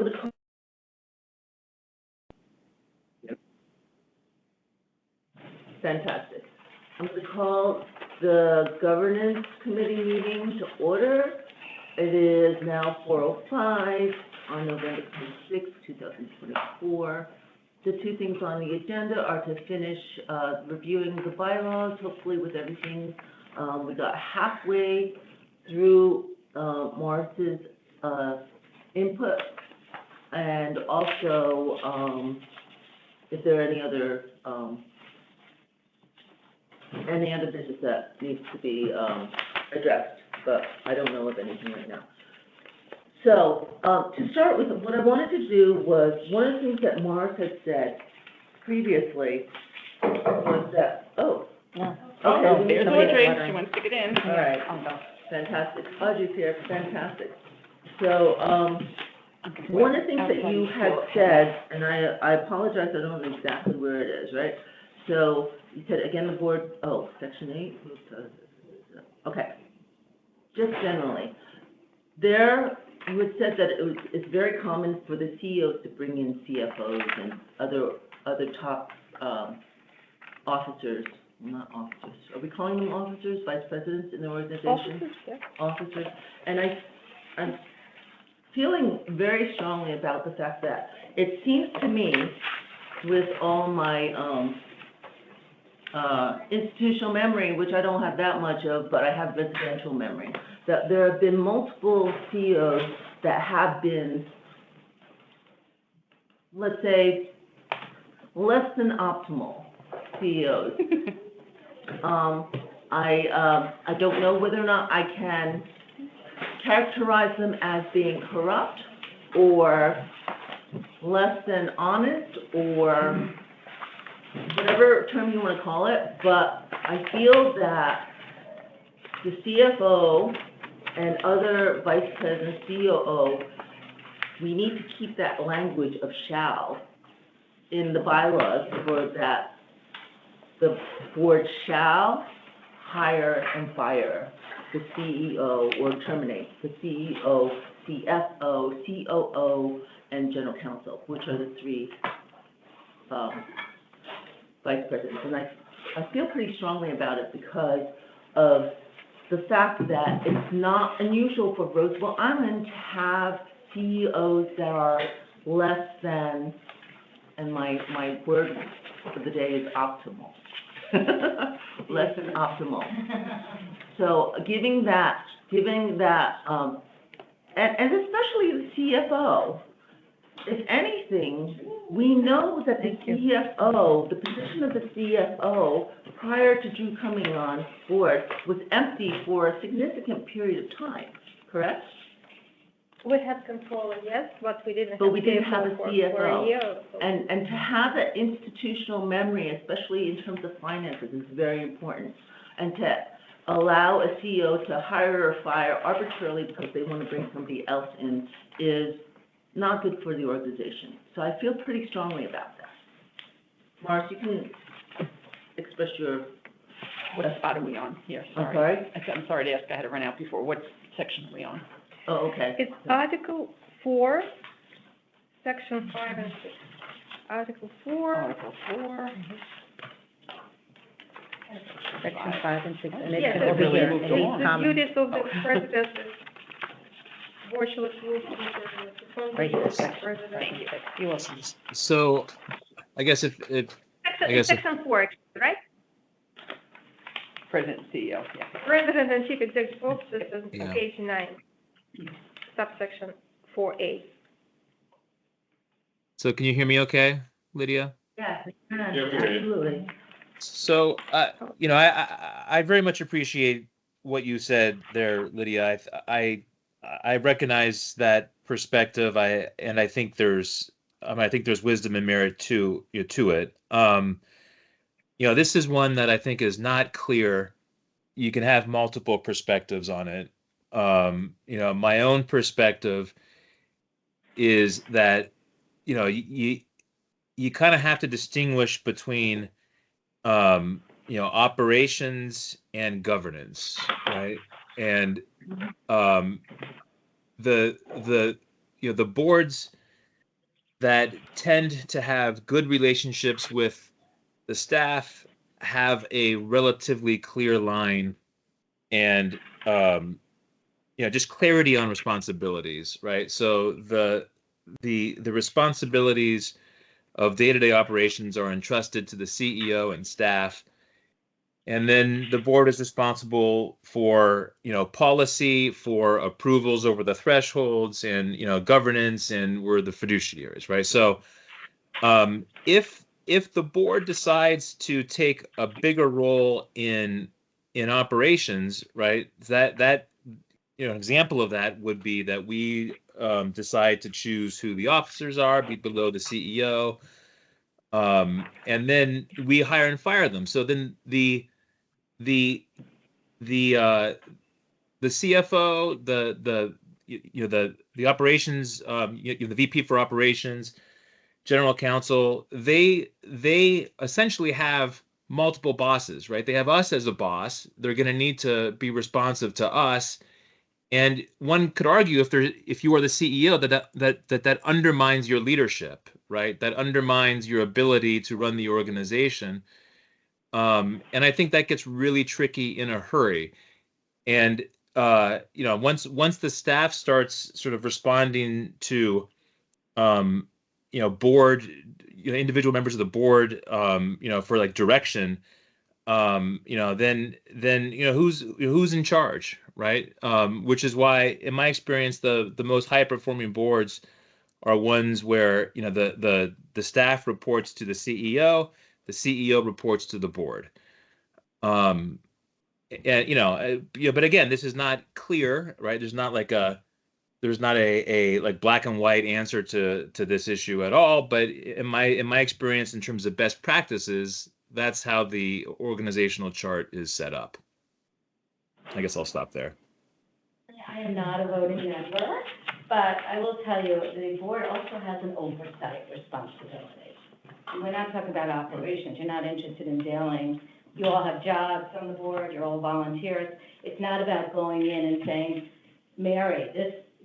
going to call. Fantastic. I'm going to call the governance committee meeting to order. It is now 4:05 on November 26, 2024. The two things on the agenda are to finish reviewing the bylaws, hopefully with everything. We got halfway through Morris's input, and also if there are any other business that needs to be addressed, but I don't know of anything right now. So, to start with, what I wanted to do was, one of the things that Morris had said previously was that, Yeah. okay, There's somebody- Audrey, she wants to get in. all right, fantastic, Audrey's here, fantastic. So, one of the things that you had said, and I apologize, I don't know exactly where it is, right? So, you said, again, the board, section 8, okay. Just generally, you had said that it's very common for the CEOs to bring in CFOs and other top officers, not officers, are we calling them officers, vice presidents in the organization? Officers, yeah. Officers, and I'm feeling very strongly about the fact that it seems to me, with all my institutional memory, which I don't have that much of, but I have residential memory, that there have been multiple CEOs that have been, let's say, less than optimal CEOs. I don't know whether or not I can characterize them as being corrupt or less than honest or whatever term you want to call it, but I feel that the CFO and other vice presidents, COO, we need to keep that language of shall in the bylaws for that the board shall hire and fire the CEO or terminate the CEO, CFO, COO, and general counsel, which are the three vice presidents. And I feel pretty strongly about it because of the fact that it's not unusual for Roosevelt Island to have CEOs that are less than, and my word for the day is optimal. Less than optimal. So giving that, and especially the CFO, if anything, we know that the CFO, the position of the CFO prior to Drew coming on board was empty for a significant period of time, correct? We had controller, yes, but we didn't have. But we didn't have a for CFO. a year or so. And to have that institutional memory, especially in terms of finances, is very important. And to allow a CEO to hire or fire arbitrarily because they want to bring somebody else in is not good for the organization. So I feel pretty strongly about that. Morris, you can express your... What spot are we on here? I'm sorry? I'm sorry to ask, I had to run out before. What section are we on? Oh, okay. It's Article 4, Section 5 and 6. Article 4. Article 4. Section 5 and 6, and it's Yes, over really here, moved and along. it's The common, duties of the president is board shall approve the right here, president. Thank you. You're welcome. So, I guess if I guess if- Section 4, right? President and CEO, yeah. President and chief executive officers on Yeah. page 9, subsection 4A. so can you hear me okay, Lydia? Yes, absolutely. So, I very much appreciate what you said there, Lydia. I recognize that perspective. I think there's wisdom and merit to it. This is one that I think is not clear. You can have multiple perspectives on it. My own perspective is that, you kind of have to distinguish between, operations and governance, right? And the board's that tend to have good relationships with the staff, have a relatively clear line, and just clarity on responsibilities, right? So the responsibilities of day-to-day operations are entrusted to the CEO and staff, and then the board is responsible for policy, for approvals over the thresholds, and governance, and we're the fiduciaries, right? So if the board decides to take a bigger role in operations, right, that an example of that would be that we decide to choose who the officers are, be below the CEO, and then we hire and fire them. So then the CFO, the operations, the VP for operations, general counsel, they essentially have multiple bosses, right? They have us as a boss. They're going to need to be responsive to us. And one could argue if you are the CEO that undermines your leadership, right? That undermines your ability to run the organization. And I think that gets really tricky in a hurry. And once the staff starts sort of responding to board, individual members of the board, for like direction, then who's in charge, right? Which is why, in my experience, the most high performing boards are ones where the staff reports to the CEO reports to the board. And but again, this is not clear, right? There's not a like black and white answer to this issue at all. But in my experience, in terms of best practices, that's how the organizational chart is set up. I guess I'll stop there. I am not a voting member, but I will tell you, the board also has an oversight responsibility. And we're not talking about operations. You're not interested in dealing. You all have jobs on the board. You're all volunteers. It's not about going in and saying, Mary,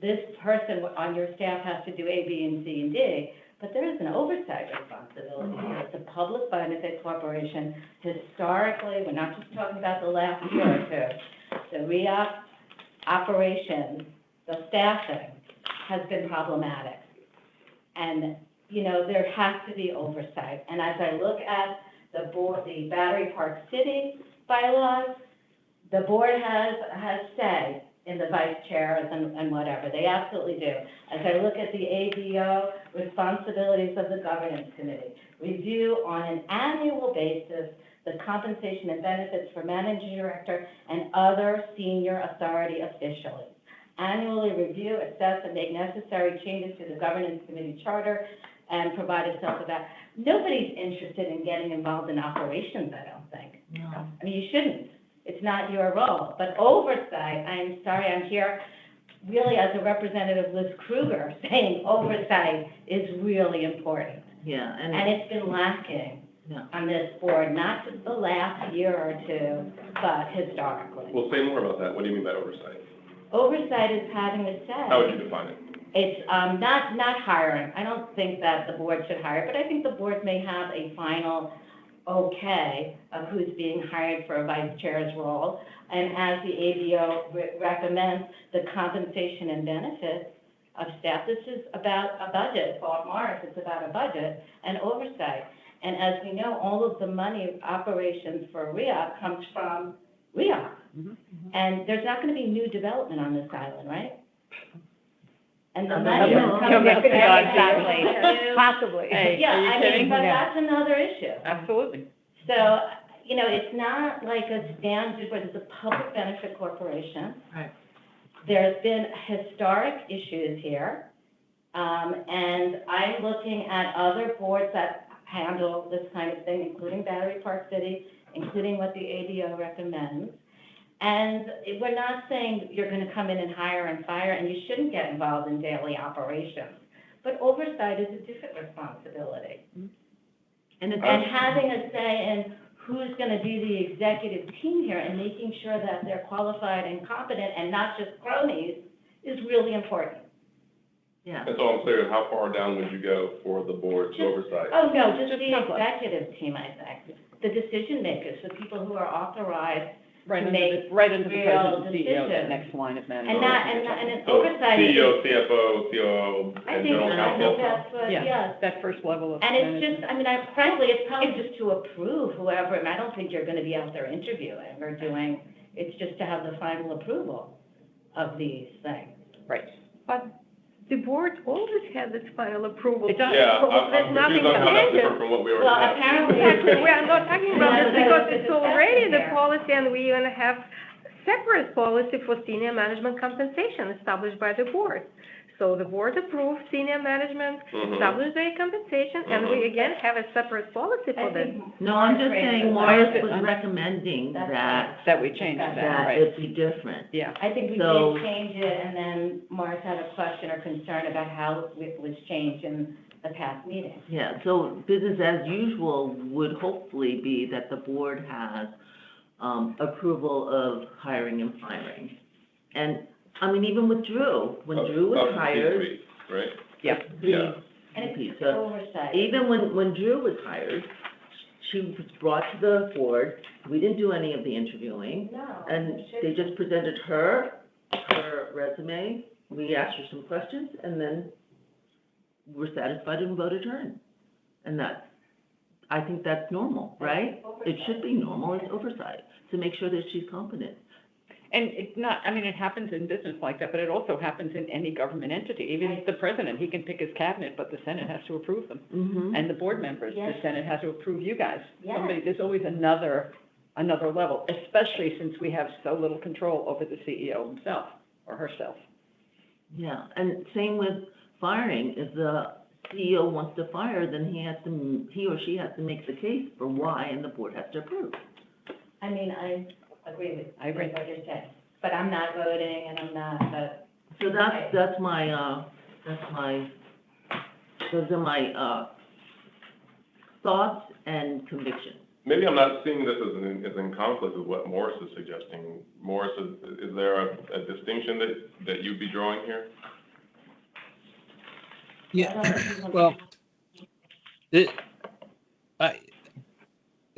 this person on your staff has to do A, B, and C, and D. But there is an oversight responsibility here. It's a public benefit corporation. Historically, we're not just talking about the last year or two. The REOP operations, the staffing has been problematic. And, there has to be oversight. And as I look at the board, the Battery Park City bylaws, the board has say in the vice chairs and whatever. They absolutely do. As I look at the ADO responsibilities of the governance committee, review on an annual basis the compensation and benefits for managing director and other senior authority officials. Annually review, assess, and make necessary changes to the governance committee charter and provide a self-evaluation. Nobody's interested in getting involved in operations, I don't think. No. I mean, you shouldn't. It's not your role. But oversight, I'm sorry, I'm here really as a representative of Liz Kruger saying oversight is really important. Yeah, And and it's been lacking yeah. on this board, not just the last year or two, but historically. Well, say more about that. What do you mean by oversight? Oversight is having a say. How would you define it? It's not hiring. I don't think that the board should hire, but I think the board may have a final okay of who's being hired for a vice chair's role. And as the ADO recommends the compensation and benefits of staff, this is about a budget. Paul Morris, it's about a budget and oversight. And as we know, all of the money operations for REOP comes from REOP. Mhm. And there's not going to be new development on this island, right? And the No, money no, is no. coming No, from exactly. Possibly. Hey, Yeah, are you I kidding? mean, but Yeah. that's another issue. Absolutely. So, it's not like a standard, but it's a public benefit corporation. Right. There's been historic issues here. And I'm looking at other boards that handle this kind of thing, including Battery Park City, including what the ADO recommends. And we're not saying you're going to come in and hire and fire, and you shouldn't get involved in daily operations. But oversight is a different responsibility. And it's And having a say in who's going to be the executive team here and making sure that they're qualified and competent and not just cronies is really important. Yeah. And so I'm clear, how far down would you go for the board's Just- oversight? Oh, no, just the template. executive team, I think, the decision makers, the people who are authorized Right to under make the, right under the real president and CEO, the decisions. next line of management. And an So oversight is. CEO, CFO, COO, I and think, general I think counsel? that's what, Yeah, yes. that first level of And it's management. just, I mean, frankly, it's probably just to approve whoever, and I don't think you're gonna be out there interviewing or doing, it's just to have the final approval of these things. Right. But the board always had this final approval. It does. Yeah, So I'm there's nothing confused on how that's changed. different from what we already Well, have. apparently. Exactly, we are not talking about Yeah, this because there's it's a already the discussion here. policy, and we even have separate policy for senior management compensation established by the board. So the board approved senior management, Mhm. established their compensation, and we again have a separate policy I for this. think No, I'm just saying Morris Morris was I'm- recommending That's that, That we changed that, that right? it be different. Yeah. I think we So- did change it, and then Morris had a question or concern about how it was changed in the past meeting. Yeah, so business as usual would hopefully be that the board has, approval of hiring and firing. And, I mean, even with Drew, when Drew Of was the hired. C-suite, right? Yeah. Yeah. And it's VP, so oversight. even when Drew was hired, she was brought to the board, we didn't do any of the interviewing, No. and it should- they just presented her resume, we asked her some questions, and then we're satisfied and voted her in. And that's, I think that's normal, right? It should be normal, it's oversight, to make sure that she's competent. And it's not, I mean, it happens in business like that, but it also happens in any government entity. Even the president, he can pick his cabinet, but the Senate has to approve them. Mm-hmm. And the board members, the Yes. Senate has to approve you guys. Yes. There's always another level, especially since we have so little control over the CEO himself or herself. Yeah, and same with firing, if the CEO wants to fire, then he or she has to make the case for why, and the board has to approve. I mean, I agree with, I agree. with what you're saying, but I'm not voting and I'm not, but. So that's my, those are my, thoughts and convictions. Maybe I'm not seeing this as in conflict with what Morris is suggesting. Morris, is there a distinction that you'd be drawing here? Well,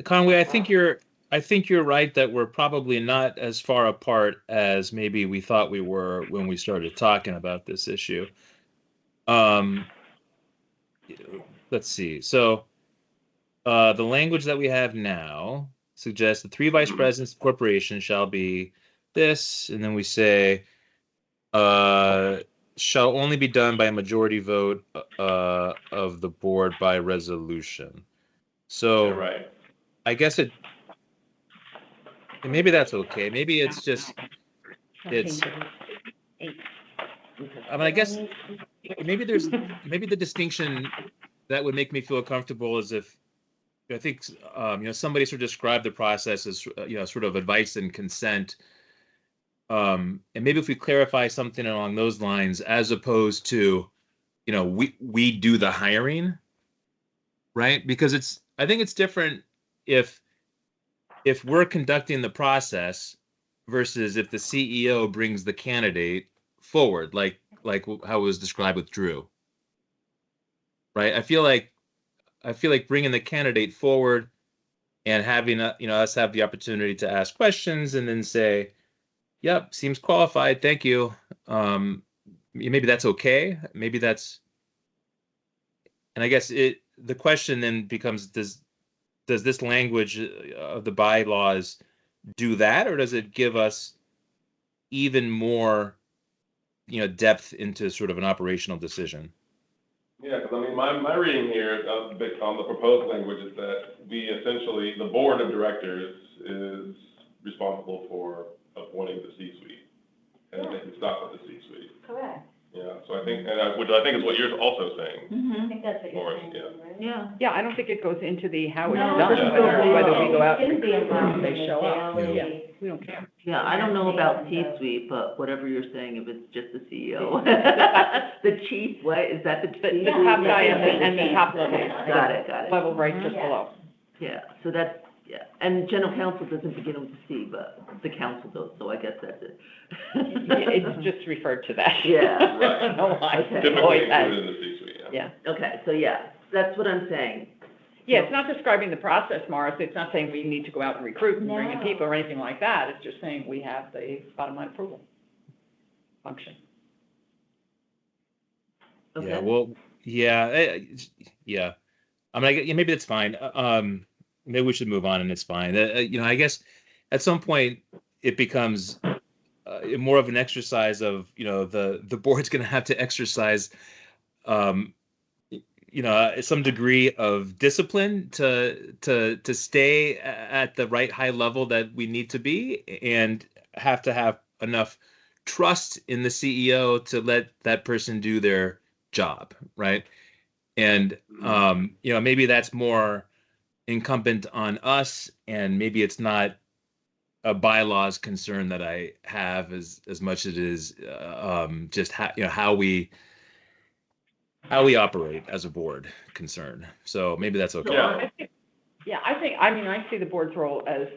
Conway, I think you're right that we're probably not as far apart as maybe we thought we were when we started talking about this issue. Let's see. So, the language that we have now suggests the 3 vice presidents of the corporation shall be this, and then we say, shall only be done by a majority vote of the board by resolution. So You're right. I guess maybe that's okay. Maybe it's just, it's, I mean, I guess maybe the distinction that would make me feel comfortable is if, I think, somebody sort of described the process as, sort of advice and consent. And maybe if we clarify something along those lines, as opposed to, we do the hiring, right? Because I think it's different if we're conducting the process versus if the CEO brings the candidate forward, like how it was described with Drew, right? I feel like bringing the candidate forward and having us have the opportunity to ask questions and then say, yep, seems qualified, thank you. Maybe that's okay. Maybe that's, and I guess the question then becomes, does this language of the bylaws do that, or does it give us even more, depth into sort of an operational decision? Yeah, because I mean, my reading here on the proposed language is that the board of directors is responsible for appointing the C-suite. And then it stop at the C-suite. Correct. Yeah, so I think, which I think is what you're also saying, I Mm-hmm. think that's what you're Morris, saying, yeah. right? Yeah. Yeah, I don't think it goes into the how it's No, done, it doesn't go whether into- we go out and Shouldn't be recruit them, involved they in the show up. daily- Yeah, we don't care. Yeah, I don't know about C-suite, but whatever you're saying, if it's just the CEO. The chief, what, is that the The C-suite? top guy and the top level. Got it. Level right just Yeah. below. Yeah, so that's Yeah, and general counsel doesn't begin with a C, but the council does, so I guess that's it. It's just referred to that. Yeah. I don't know why. Okay. Typically Always has. included in the C-suite, yeah. Yeah. Okay, so yeah, that's what I'm saying. Yeah, it's not describing the process, Morris. It's not saying we need to go out and recruit and bring in No. people or anything like that. It's just saying we have the bottom line approval function. Okay. Yeah, well, yeah, yeah. I mean, yeah, maybe that's fine. Maybe we should move on, and it's fine. I guess at some point it becomes more of an exercise of, the board's going to have to exercise, some degree of discipline to stay at the right high level that we need to be, and have to have enough trust in the CEO to let that person do their job, right? And maybe that's more incumbent on us, and maybe it's not a bylaws concern that I have as much as it is just how we operate as a board concern. So maybe that's okay. Yeah. I see the board's role as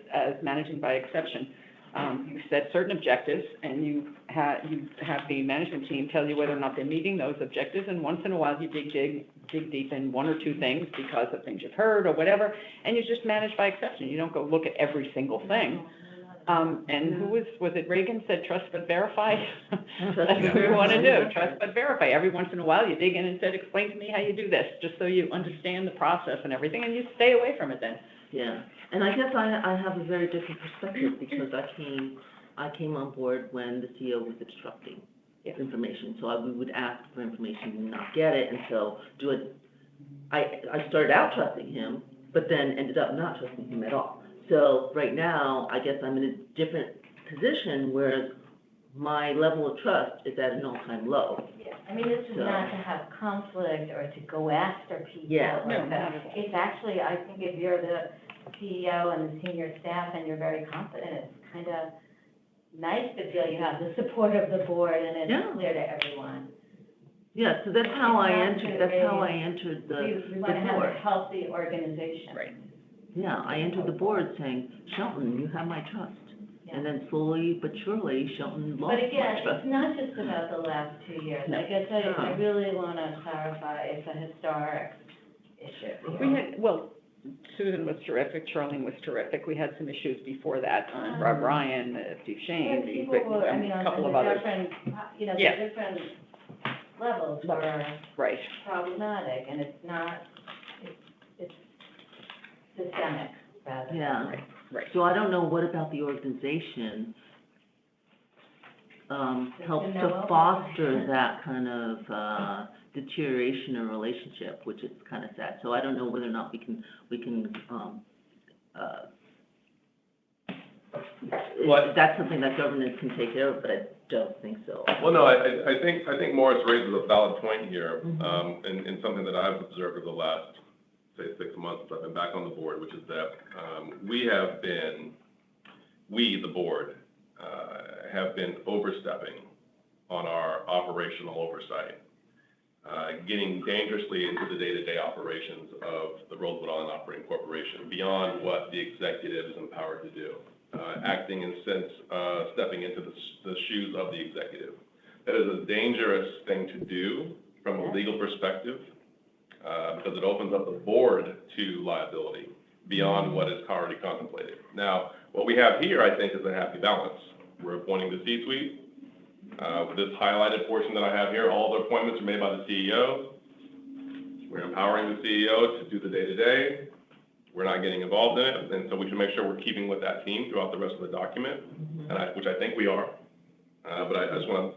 managing by exception. You set certain objectives, and you have the management team tell you whether or not they're meeting those objectives, and once in a while you dig deep in one or two things because of things you've heard or whatever, and you just manage by exception. You don't go look at every single thing. And who was it Reagan said, trust but verify? That's what we want to do, trust but verify. Every once in a while you dig in and said, explain to me how you do this, just so you understand the process and everything, and you stay away from it then. Yeah, and I guess I have a very different perspective, because I came on board when the CEO was obstructing Yeah. information, so we would ask for information and not get it, and so I started out trusting him, but then ended up not trusting him at all. So right now, I guess I'm in a different position, whereas my level of trust is at an all-time low. Yeah, I mean, this is So- not to have conflict or to go after people. Yeah. or No, to- not at all. It's actually, I think if you're the CEO and the senior staff and you're very confident, it's kind of nice to feel you have the support of the board and Yeah. it's clear to everyone. Yeah, so that's how I entered the We want to have a board. healthy organization. Right. Yeah, I entered the board saying, Shelton, you have my trust. And then slowly but surely, Shelton lost But my again, trust. it's not just about the last 2 years. Like I said, I really want to clarify, it's a historic issue. We had, well, Susan was terrific, Charlene was terrific. We had some issues before that on Rob Ryan, Steve Shane, But people were, I mean, a on couple of the others. different, the Yeah. different levels were Right. problematic, and it's not, it's systemic, rather. Yeah. Right. So I don't know what about the organization, helps to foster that kind of, deterioration in relationship, which is kind of sad. So I don't know whether or not we can, that's something that governance can take care of, but I don't think so. Well, no, I think Morris raises a valid point here, Mhm. and something that I've observed over the last, say, 6 months since I've been back on the board, which is that, we, the board, have been overstepping on our operational oversight, getting dangerously into the day-to-day operations of the Roosevelt Island Operating Corporation, beyond what the executive is empowered to do, acting in sense, stepping into the shoes of the executive. That is a dangerous thing to do from a legal perspective, because it opens up the board to liability beyond what is already contemplated. Now, what we have here, I think, is a happy balance. We're appointing the C-suite. With this highlighted portion that I have here, all the appointments are made by the CEO. We're empowering the CEO to do the day-to-day. We're not getting involved in it, and so we should make sure we're keeping with that theme throughout the rest of the document, which I think we are. But I just want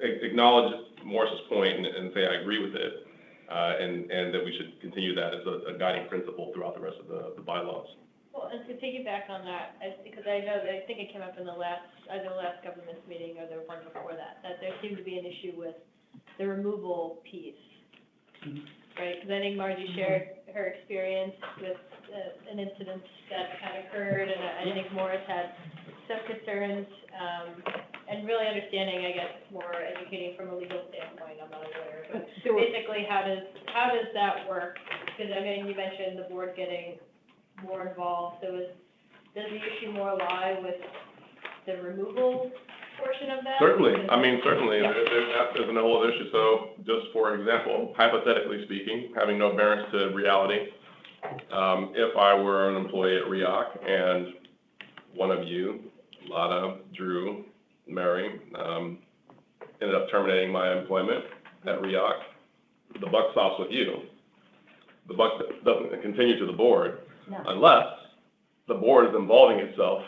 to acknowledge Morris's point and say I agree with it, and that we should continue that as a guiding principle throughout the rest of the bylaws. Well, and to piggyback on that, because I know that, I think it came up in either the last governance meeting or the one before that there seemed to be an issue with the removal piece, right? Because I think Margie shared her experience with an incident that had occurred, and I think Morris had some concerns, and really understanding, I guess, more educating from a legal standpoint, I'm not a lawyer, but basically, how does that work? Because, I mean, you mentioned the board getting more involved, so does the issue more lie with the removal portion of that? Certainly, I mean, certainly, Yeah. there's an whole issue, so just for example, hypothetically speaking, having no bearance to reality, if I were an employee at REAC and one of you, Lada, Drew, Mary, ended up terminating my employment at REAC, the buck stops with you. The buck doesn't continue to the board No. unless the board is involving itself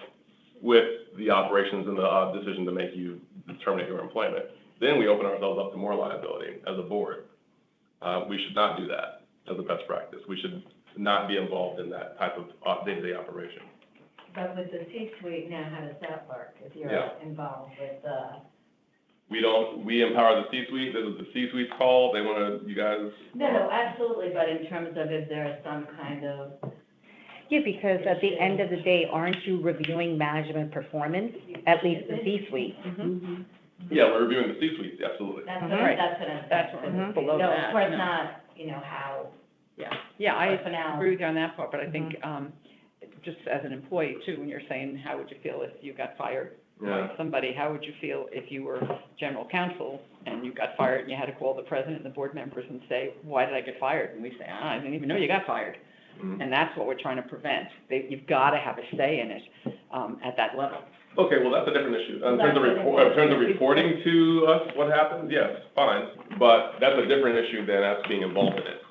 with the operations and the decision to make you terminate your employment. Then we open ourselves up to more liability as a board. We should not do that as a best practice. We should not be involved in that type of day-to-day operation. But with the C-suite now, how does that work, if you're Yeah. involved with the? We empower the C-suite, this is the C-suite's call, they wanna, you guys, No, absolutely, but in terms of if there is some kind of, Yeah, because at the end of the day, aren't you reviewing management performance, at least the C-suite? yeah, we're reviewing the C-suite, absolutely. that's what, Right. that's what I'm. That's what Mhm. below No, that, of course no. not, how Yeah, I personnel. agree with you on that part, but I think, just as an employee too, when you're saying, how would you feel if you got fired Yeah. by somebody? How would you feel if you were general counsel and you got fired and you had to call the president and the board members and say, why did I get fired? And we say, I didn't even know you got fired. Mhm. And that's what we're trying to prevent. You've got to have a say in it, at that level. Okay, well, that's a different issue. In terms of reporting to us what happens, yes, fine, but that's a different issue than us being involved in it.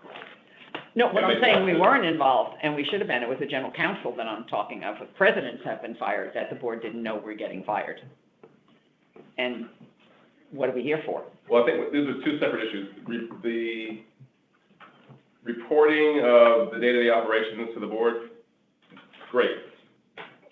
No, what It I'm makes saying, we sense. weren't involved, and we should have been. It was the general counsel that I'm talking of. Presidents have been fired, that the board didn't know were getting fired. And what are we here for? Well, I think these are two separate issues. The reporting of the day-to-day operations to the board, great.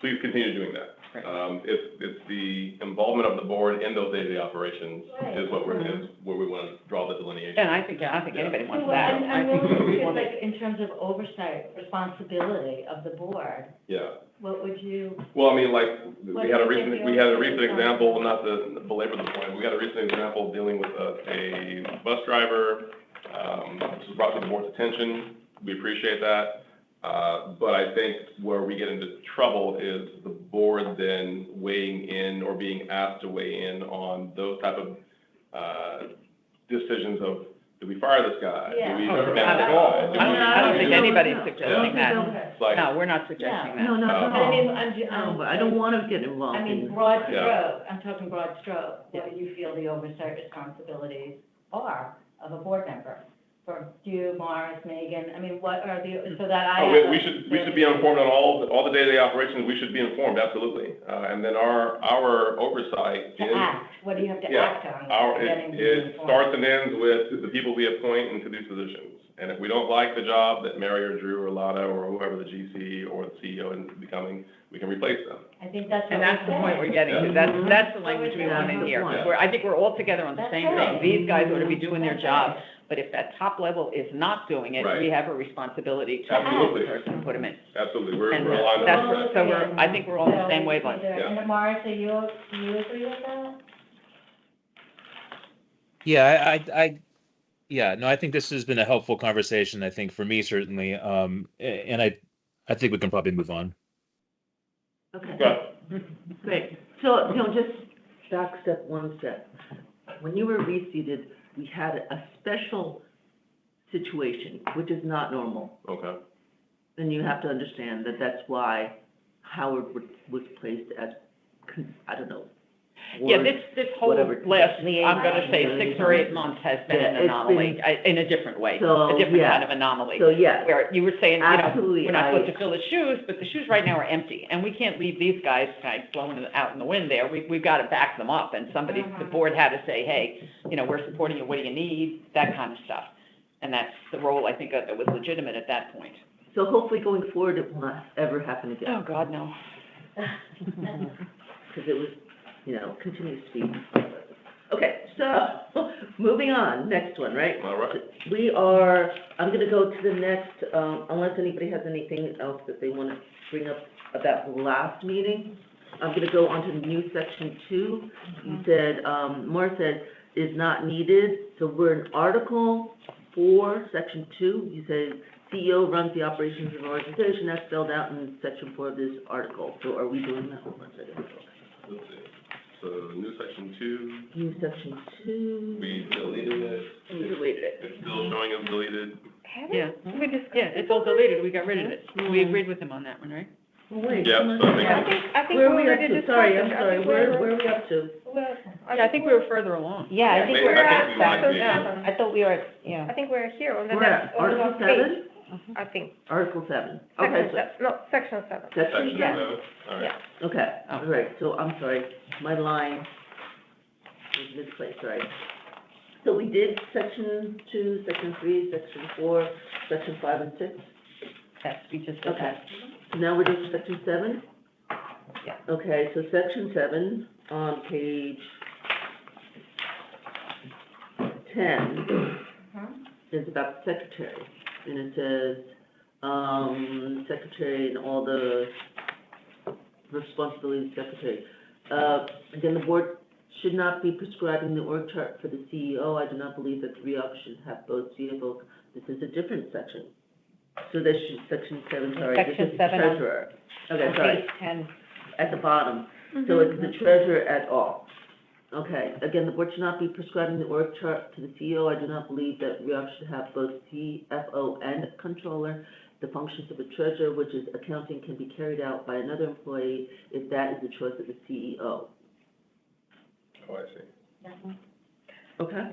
Please continue doing that. Right. It's the involvement of the board in those day-to-day operations is what is where we want to draw the delineation. And I think anybody wants Well, that. I'm I think really we curious, want to- like, in terms of oversight, responsibility of the board, Yeah. what would you? Well, I mean, like, we had a do you think recent, the we had a oversight recent is on? example, not to belabor the point, we had a recent example dealing with a bus driver. This was brought to the board's attention. We appreciate that. But I think where we get into trouble is the board then weighing in or being asked to weigh in on those type of, decisions of, do we fire this guy? Do we Yeah. reprimand Not this at all. guy? Do we- I don't think No, anybody's no. suggesting Yeah. that. It's like, No, we're not suggesting that. No, not at But I mean, all. I'm. No, but I don't want to get involved I in. mean, broad Yeah. stroke, I'm talking broad stroke, what do you feel the oversight responsibilities are of a board member? For you, Morris, Megan, I mean, what are the, so that I Oh, have. we should be informed on all the day-to-day operations, we should be informed, absolutely. And then our oversight To is, act, what do you have to yeah, act on? Getting to be it informed? starts and ends with the people we appoint into these positions. And if we don't like the job that Mary or Drew or Lada or whoever the GC or the CEO is becoming, we can replace them. I think that's what And we're that's the point we're saying. getting to. Yeah. That's the language we want That's in the here. point. I think we're all together on the That's same right. thing. These guys ought to be doing their That's job. right. But if that top level is not doing it, Right. we have a responsibility to ask Absolutely. the person and put them in. Absolutely, we're And aligned on that's that. what- so we're- I think we're all on the same So, wavelength. either- Yeah. And Morris, do you agree with that? Yeah, yeah, no, I think this has been a helpful conversation, I think, for me, certainly. And I think we can probably move on. Okay, But, great. So, just back step one step. When you were reseated, we had a special situation, which is not normal. okay, And you have to understand that that's why Howard was placed as, I don't know. Yeah, word- this whole whatever, last, I'm liaison. gonna say 6 or 8 months has been Yeah, an it's anomaly, been- in a different way, So, a different yeah. kind of anomaly. So, yes, Where you were saying, Absolutely, we're not supposed I- to fill the shoes, but the shoes right now are empty, and we can't leave these guys kind of blowing out in the wind there. We've got to back them up, and the board had to say, hey, we're supporting you, what do you need, that kind of stuff. And that's the role, I think, that was legitimate at that point. so hopefully going forward, it will not ever happen again. Oh, God, no. Because it was, continuous speed. Okay, so, moving on, next one, right? all right. I'm gonna go to the next, unless anybody has anything else that they want to bring up about the last meeting. I'm gonna go on to new section 2. You said, Maura said, is not needed, so we're in Article 4, Section 2. You said CEO runs the operations of an organization, that's spelled out in section 4 of this article, so are we doing that? Hold on a second. Let's see. So new section 2, New section 2. we deleted it. We deleted it. It's still showing as deleted. Yeah. We discussed. Yeah, it's all deleted, we got rid of it. We agreed with him on that one, right? Wait, Yeah, come on. so I think- I think Where we are we up already to? discussed Sorry, it. I'm I sorry, think where are we up to? Well, Yeah, I think we were further along. Yeah, I think Maybe- we're I at think we might seven. be. Yeah. I thought we were, yeah. I think we're here on the We're next, at on the Article last page, 7? I think. Article 7. Section Okay, so, se- No, section 7. section Section 7. 7, all right. Yeah. Okay, Oh. all right, so I'm sorry, my line was misplaced, sorry. So we did section 2, section 3, section 4, section 5 and 6? Yes, we just did Okay, that. so now we're doing section 7? Yeah. Okay, so section 7 on page 10 is about the secretary. And it says, secretary and all the responsibilities of secretary. Again, the board should not be prescribing the org chart for the CEO. I do not believe that the REOC should have both CFO. This is a different section. So this should, section 7, sorry, this Section is 7 on- treasurer. Okay, On sorry, page 10. at the bottom. So it's the treasurer at all. Okay, again, the board should not be prescribing the org chart to the CEO. I do not believe that REOC should have both CFO and controller. The functions of a treasurer, which is accounting, can be carried out by another employee if that is the choice of the CEO. Oh, I see. Okay?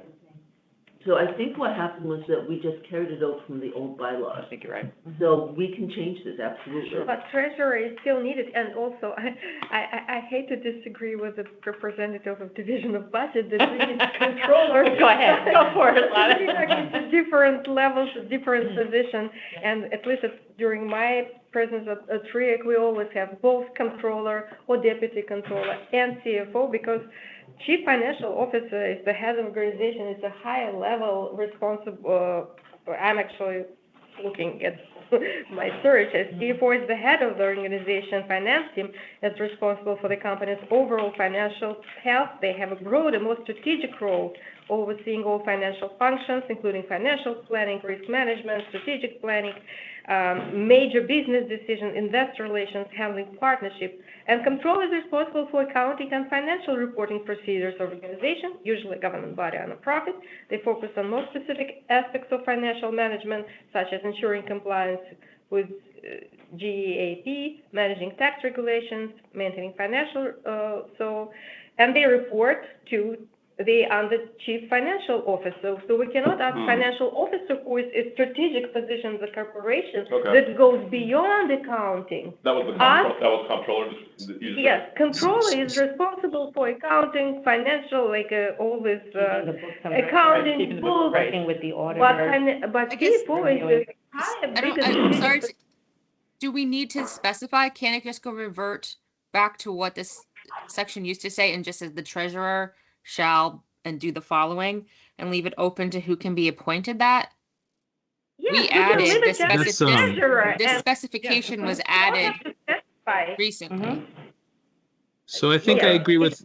So I think what happened was that we just carried it over from the old I bylaws. think you're right. So we can change this, absolutely. But treasurer is still needed, and also, I hate to disagree with the representative of Division of Budget, that we need controller. Go ahead. Go for it, Lana. It's different levels, different position, and at least during my presence at REIC, we always have both controller or deputy controller and CFO, because Chief Financial Officer is the head of organization, it's a higher level responsible, I'm actually looking at my search, as CFO is the head of the organization, finance team is responsible for the company's overall financial health. They have a broad and more strategic role, overseeing all financial functions, including financial planning, risk management, strategic planning, major business decisions, investor relations, handling partnership. And control is responsible for accounting and financial reporting procedures of organization, usually government body or nonprofit. They focus on more specific aspects of financial management, such as ensuring compliance with GAAP, managing tax regulations, maintaining financial, and they report to the Chief Financial Officer. So we cannot ask financial officer who is a strategic position in the corporation Okay. that goes beyond accounting. That was the comptroller, you just said. Yes, controller is responsible for accounting, financial, like all this, Keeping the books on record, accounting, keeping the books, working with the but, auditor. but I guess- CFO is the higher, bigger I'm sorry, decision. do we need to specify? Can it just go revert back to what this section used to say and just says the treasurer shall and do the following and leave it open to who can be appointed that? Yes, we we can added limit this that to That's, treasurer This and specification was don't added have to specify. recently. Mhm. So I think I Yeah. agree with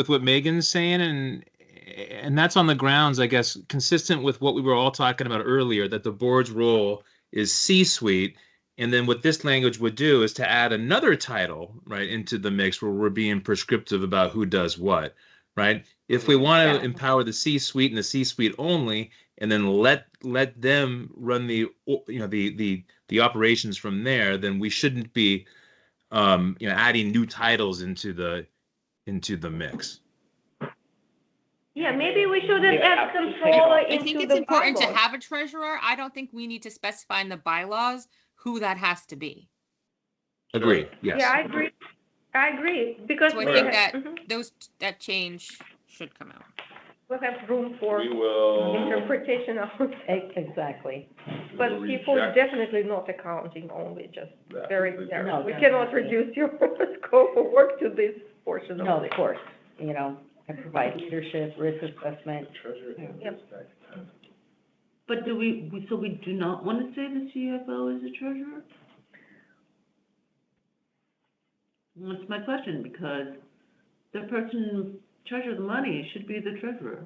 what Megan's saying, and that's on the grounds, I guess, consistent with what we were all talking about earlier, that the board's role is C-suite, and then what this language would do is to add another title, right, into the mix where we're being prescriptive about who does what, right? If we want to empower the C-suite and the C-suite only, and then let them run the operations from there, then we shouldn't be adding new titles into the mix. Yeah, maybe we shouldn't Take it add out. Take it controller off. I think into it's the important to bylaws. have a treasurer. I don't think we need to specify in the bylaws who that has to be. Agree. Yes. Yeah, I agree, because So I we think have, that that change should come out. we have room for We will, interpretation of, Exactly. but will CFO is reject definitely not accounting only, just that. very Completely. clear. No, We definitely. cannot reduce your scope of work to this portion of No, it. of course, I provide leadership, risk assessment. Treasurer and Yep. dispatch task. But do so we do not want to say the CFO is a treasurer? That's my question, because the person who treasures the money should be the treasurer.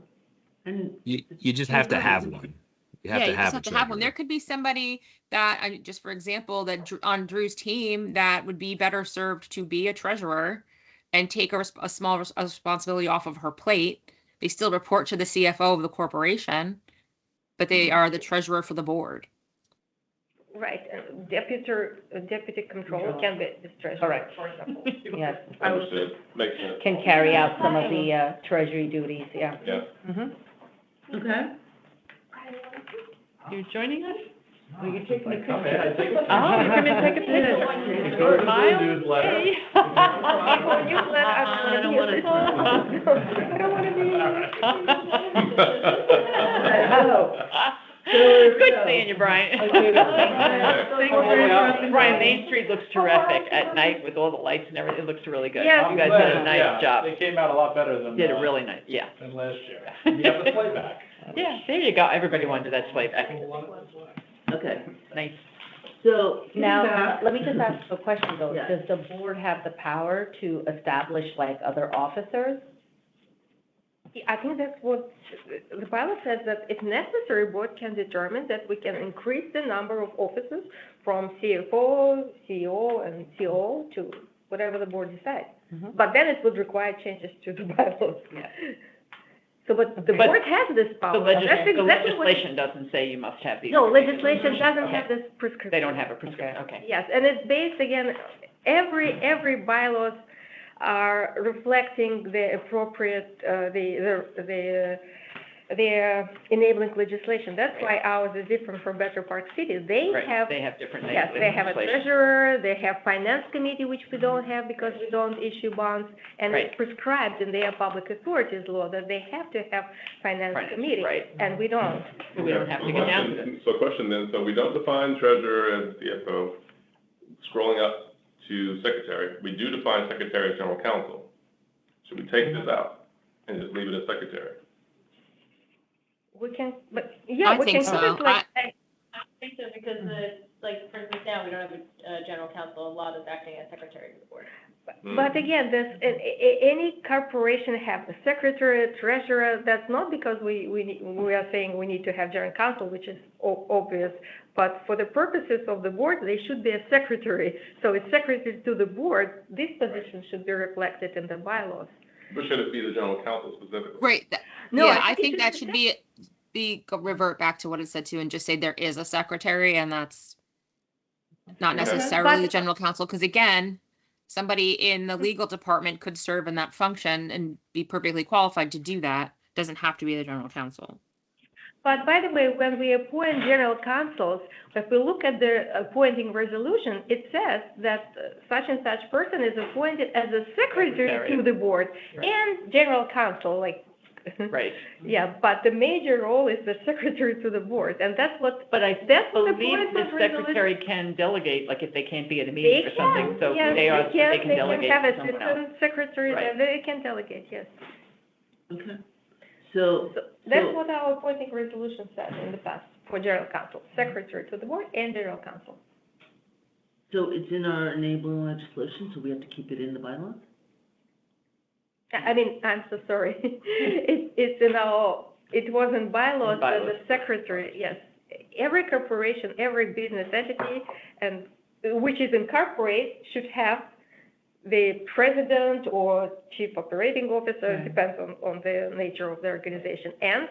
And You just have to have one. You have Yeah, to you have just a have to have one. There treasurer. could be somebody that, just for example, that on Drew's team that would be better served to be a treasurer and take a small responsibility off of her plate. They still report to the CFO of the corporation, but they are the treasurer for the board. Right, deputy controller can be the treasurer, Correct. for example. Yes, Understood, makes sense. can carry out some of the treasury duties, yeah. Yeah. Mhm. Okay. You joining us? Well, you're taking a Oh, picture. you come and take a picture. Smile. Hey. You let us I don't wanna- I don't wanna be. Good seeing you, Brian. Brian, Main Street looks terrific at night with all the lights and everything. It looks really good. Yes. You guys did a nice job. They came out a lot better than, Did a really nice, yeah. than last year. You have the playback. Yeah, there you go. Everybody wanted that playback. Okay, Nice. so. Now, let me just ask a question though. Yes. Does the board have the power to establish like other officers? I think that's what, the bylaw says that if necessary, board can determine that we can increase the number of officers from CFO, CEO, and COO to whatever the board decides. Mhm. But then it would require changes to the bylaws. Yeah. So, but the But board has this The power. That's exactly what. legislation doesn't say you must have these. No, particular- legislation doesn't Okay. have this prescription. They don't have a prescription, okay. Yes, and it's based, again, every bylaws are reflecting the appropriate, the enabling legislation. That's why ours is different from Better Park City. They Right, have, they have different yes, they have a legislation. treasurer, they have finance committee, which we don't have because we don't issue bonds. And it's Right. prescribed in their public authorities law that they have to have finance Finance, committee. right. And we don't. We don't have to get down to this. So question then, so we don't define treasurer as CFO, scrolling up to secretary, we do define secretary as general counsel. Should we take this out and just leave it as secretary? We can, but, yeah, I we think can so. put it like, I think so, because like, for instance, now, we don't have a general counsel, a lot is acting as secretary of the board. But again, this, any corporation have a secretary, a treasurer, that's not because we are saying we need to have general counsel, which is obvious, but for the purposes of the board, they should be a secretary. So it's secretary to the board, this position should be reflected in the bylaws. But should it be the general counsel specifically? Right. No, Yeah, I I think think it that should should revert back to what it said too, and just say there is a secretary, and that's not Okay. necessarily the But- general counsel, because again, somebody in the legal department could serve in that function and be perfectly qualified to do that. Doesn't have to be the general counsel. But by the way, when we appoint general counsels, if we look at the appointing resolution, it says that such and such person is appointed as a secretary Secretary. to the board Right. and general counsel, like. Right. Yeah, but the major role is the secretary to the board, and that's what, But I that's what the believe point the of resolution. secretary can delegate, like if they can't be at a They meeting or something, can, so yes, they can delegate have to someone else. assistant secretary, Right. they can delegate, yes. Okay, so, So that's So- what our appointing resolution said in the past for general counsel, secretary to the board and general counsel. so it's in our enabling legislation, so we have to keep it in the bylaws? I mean, I'm so sorry. It's in our, it was in bylaws, that the secretary, yes. Every corporation, every business entity, and which is incorporated, should have the president or chief operating officer, depends on the nature of the organization, and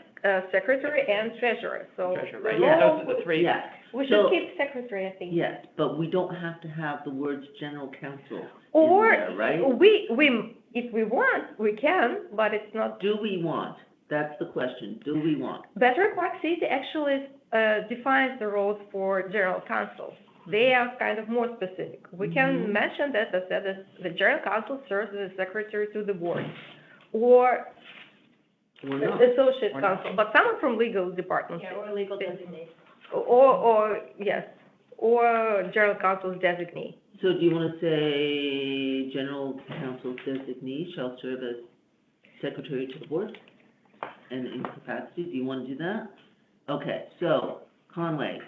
secretary and treasurer, so. Treasurer, right, the yeah, role those are the would- three. Yes, We So- should keep secretary, I think. yes, but we don't have to have the words general counsel in Or, there, right? if we want, we can, but it's not. Do we want? That's the question, do we want? Better Park City actually defines the roles for general counsel. They are kind of more specific. We can mention that, as I said, that the general counsel serves as a secretary to the board, or Or not? associate Or not. counsel, but someone from legal department. Yeah, or legal designation. Or, yes, or general counsel's designee. So do you wanna say general counsel's designee shall serve as secretary to the board? And in capacity, do you wanna do that? Okay, so Conway,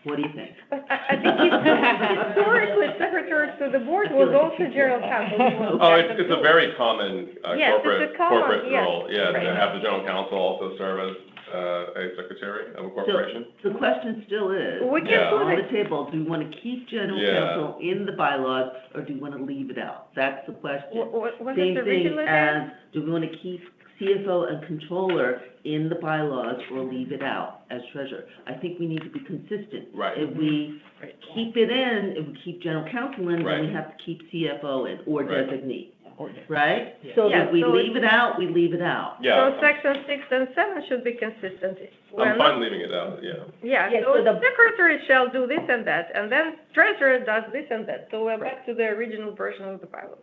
what do you think? But I think historically, secretary to the board was also general counsel. Oh, it's a very common, Yes, it's a common, corporate yes. role, yeah, to Right. have the general counsel also serve as a secretary of a corporation. So the question still is, We can Yeah. put on it, the table, do we want to keep general Yeah. counsel in the bylaws, or do we want to leave it out? That's the question. was Same it thing originally there? as, do we want to keep CFO and controller in the bylaws or leave it out as treasurer? I think we need to be consistent. Right. If we Right. keep it in, if we keep general counsel in, then we Right. have to keep CFO in, or Right. designee, Ordinance. right? So Yeah, If we so leave it out, we leave it out. Yeah, So section 6 and 7 should be consistent. We're I'm not- fine leaving it out, yeah. Yeah, Yeah, so so the- secretary shall do this and that, and then treasurer does this and that. So we're back to the original version of the bylaws.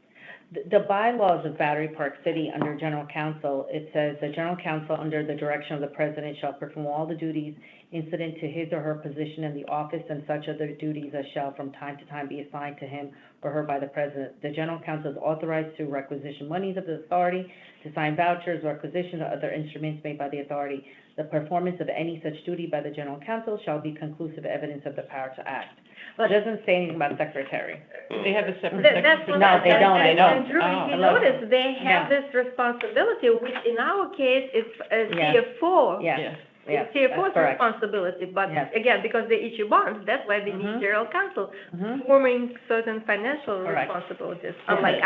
The bylaws of Battery Park City under general counsel, it says, "The general counsel, under the direction of the president, shall perform all the duties incident to his or her position in the office and such other duties as shall from time to time be assigned to him or her by the president. The general counsel is authorized to requisition monies of the authority, to sign vouchers, requisition or other instruments made by the authority. The performance of any such duty by the general counsel shall be conclusive evidence of the power to act." But it doesn't say anything about secretary. They have a separate That's section. what for No, I they said. don't, they And don't. Drew, Oh. if you notice, they have Yeah. this responsibility, which in our case, it's Yeah. CFO. Yeah, Yeah. yeah, It's CFO's that's correct. responsibility, but Yes. again, because they issue bonds, that's why they need Mhm. general counsel, Mhm. forming certain financial Correct. responsibilities. Okay. Unlike,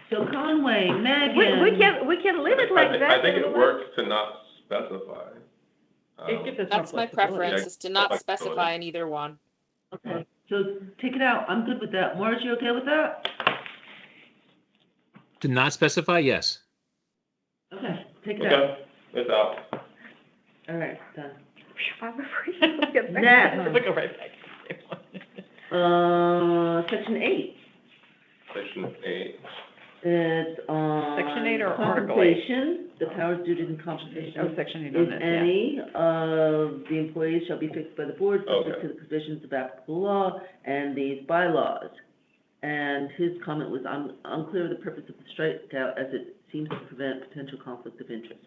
So Conway, Megan. we can leave it like that. I think and it we'll- works to not specify. It gives us more That's my flexibility. preference, is to not flexibility. specify in either one. Okay, so take it out. I'm good with that. Morris, you okay with that? To not specify, yes. Okay, take it out. Okay, it's out. All right, done. I'm afraid we'll get back. Next, We'll go right back to the one. section 8. Section 8. It's on. Section 8 or Article 8? Compensation, the powers, duties, and compensation. Oh, section 8 on If this, yeah. any of the employees shall be fixed by the board, subject Okay. to the provisions of applicable law and these bylaws. And his comment was, I'm unclear of the purpose of the strikeout, as it seems to prevent potential conflict of interest.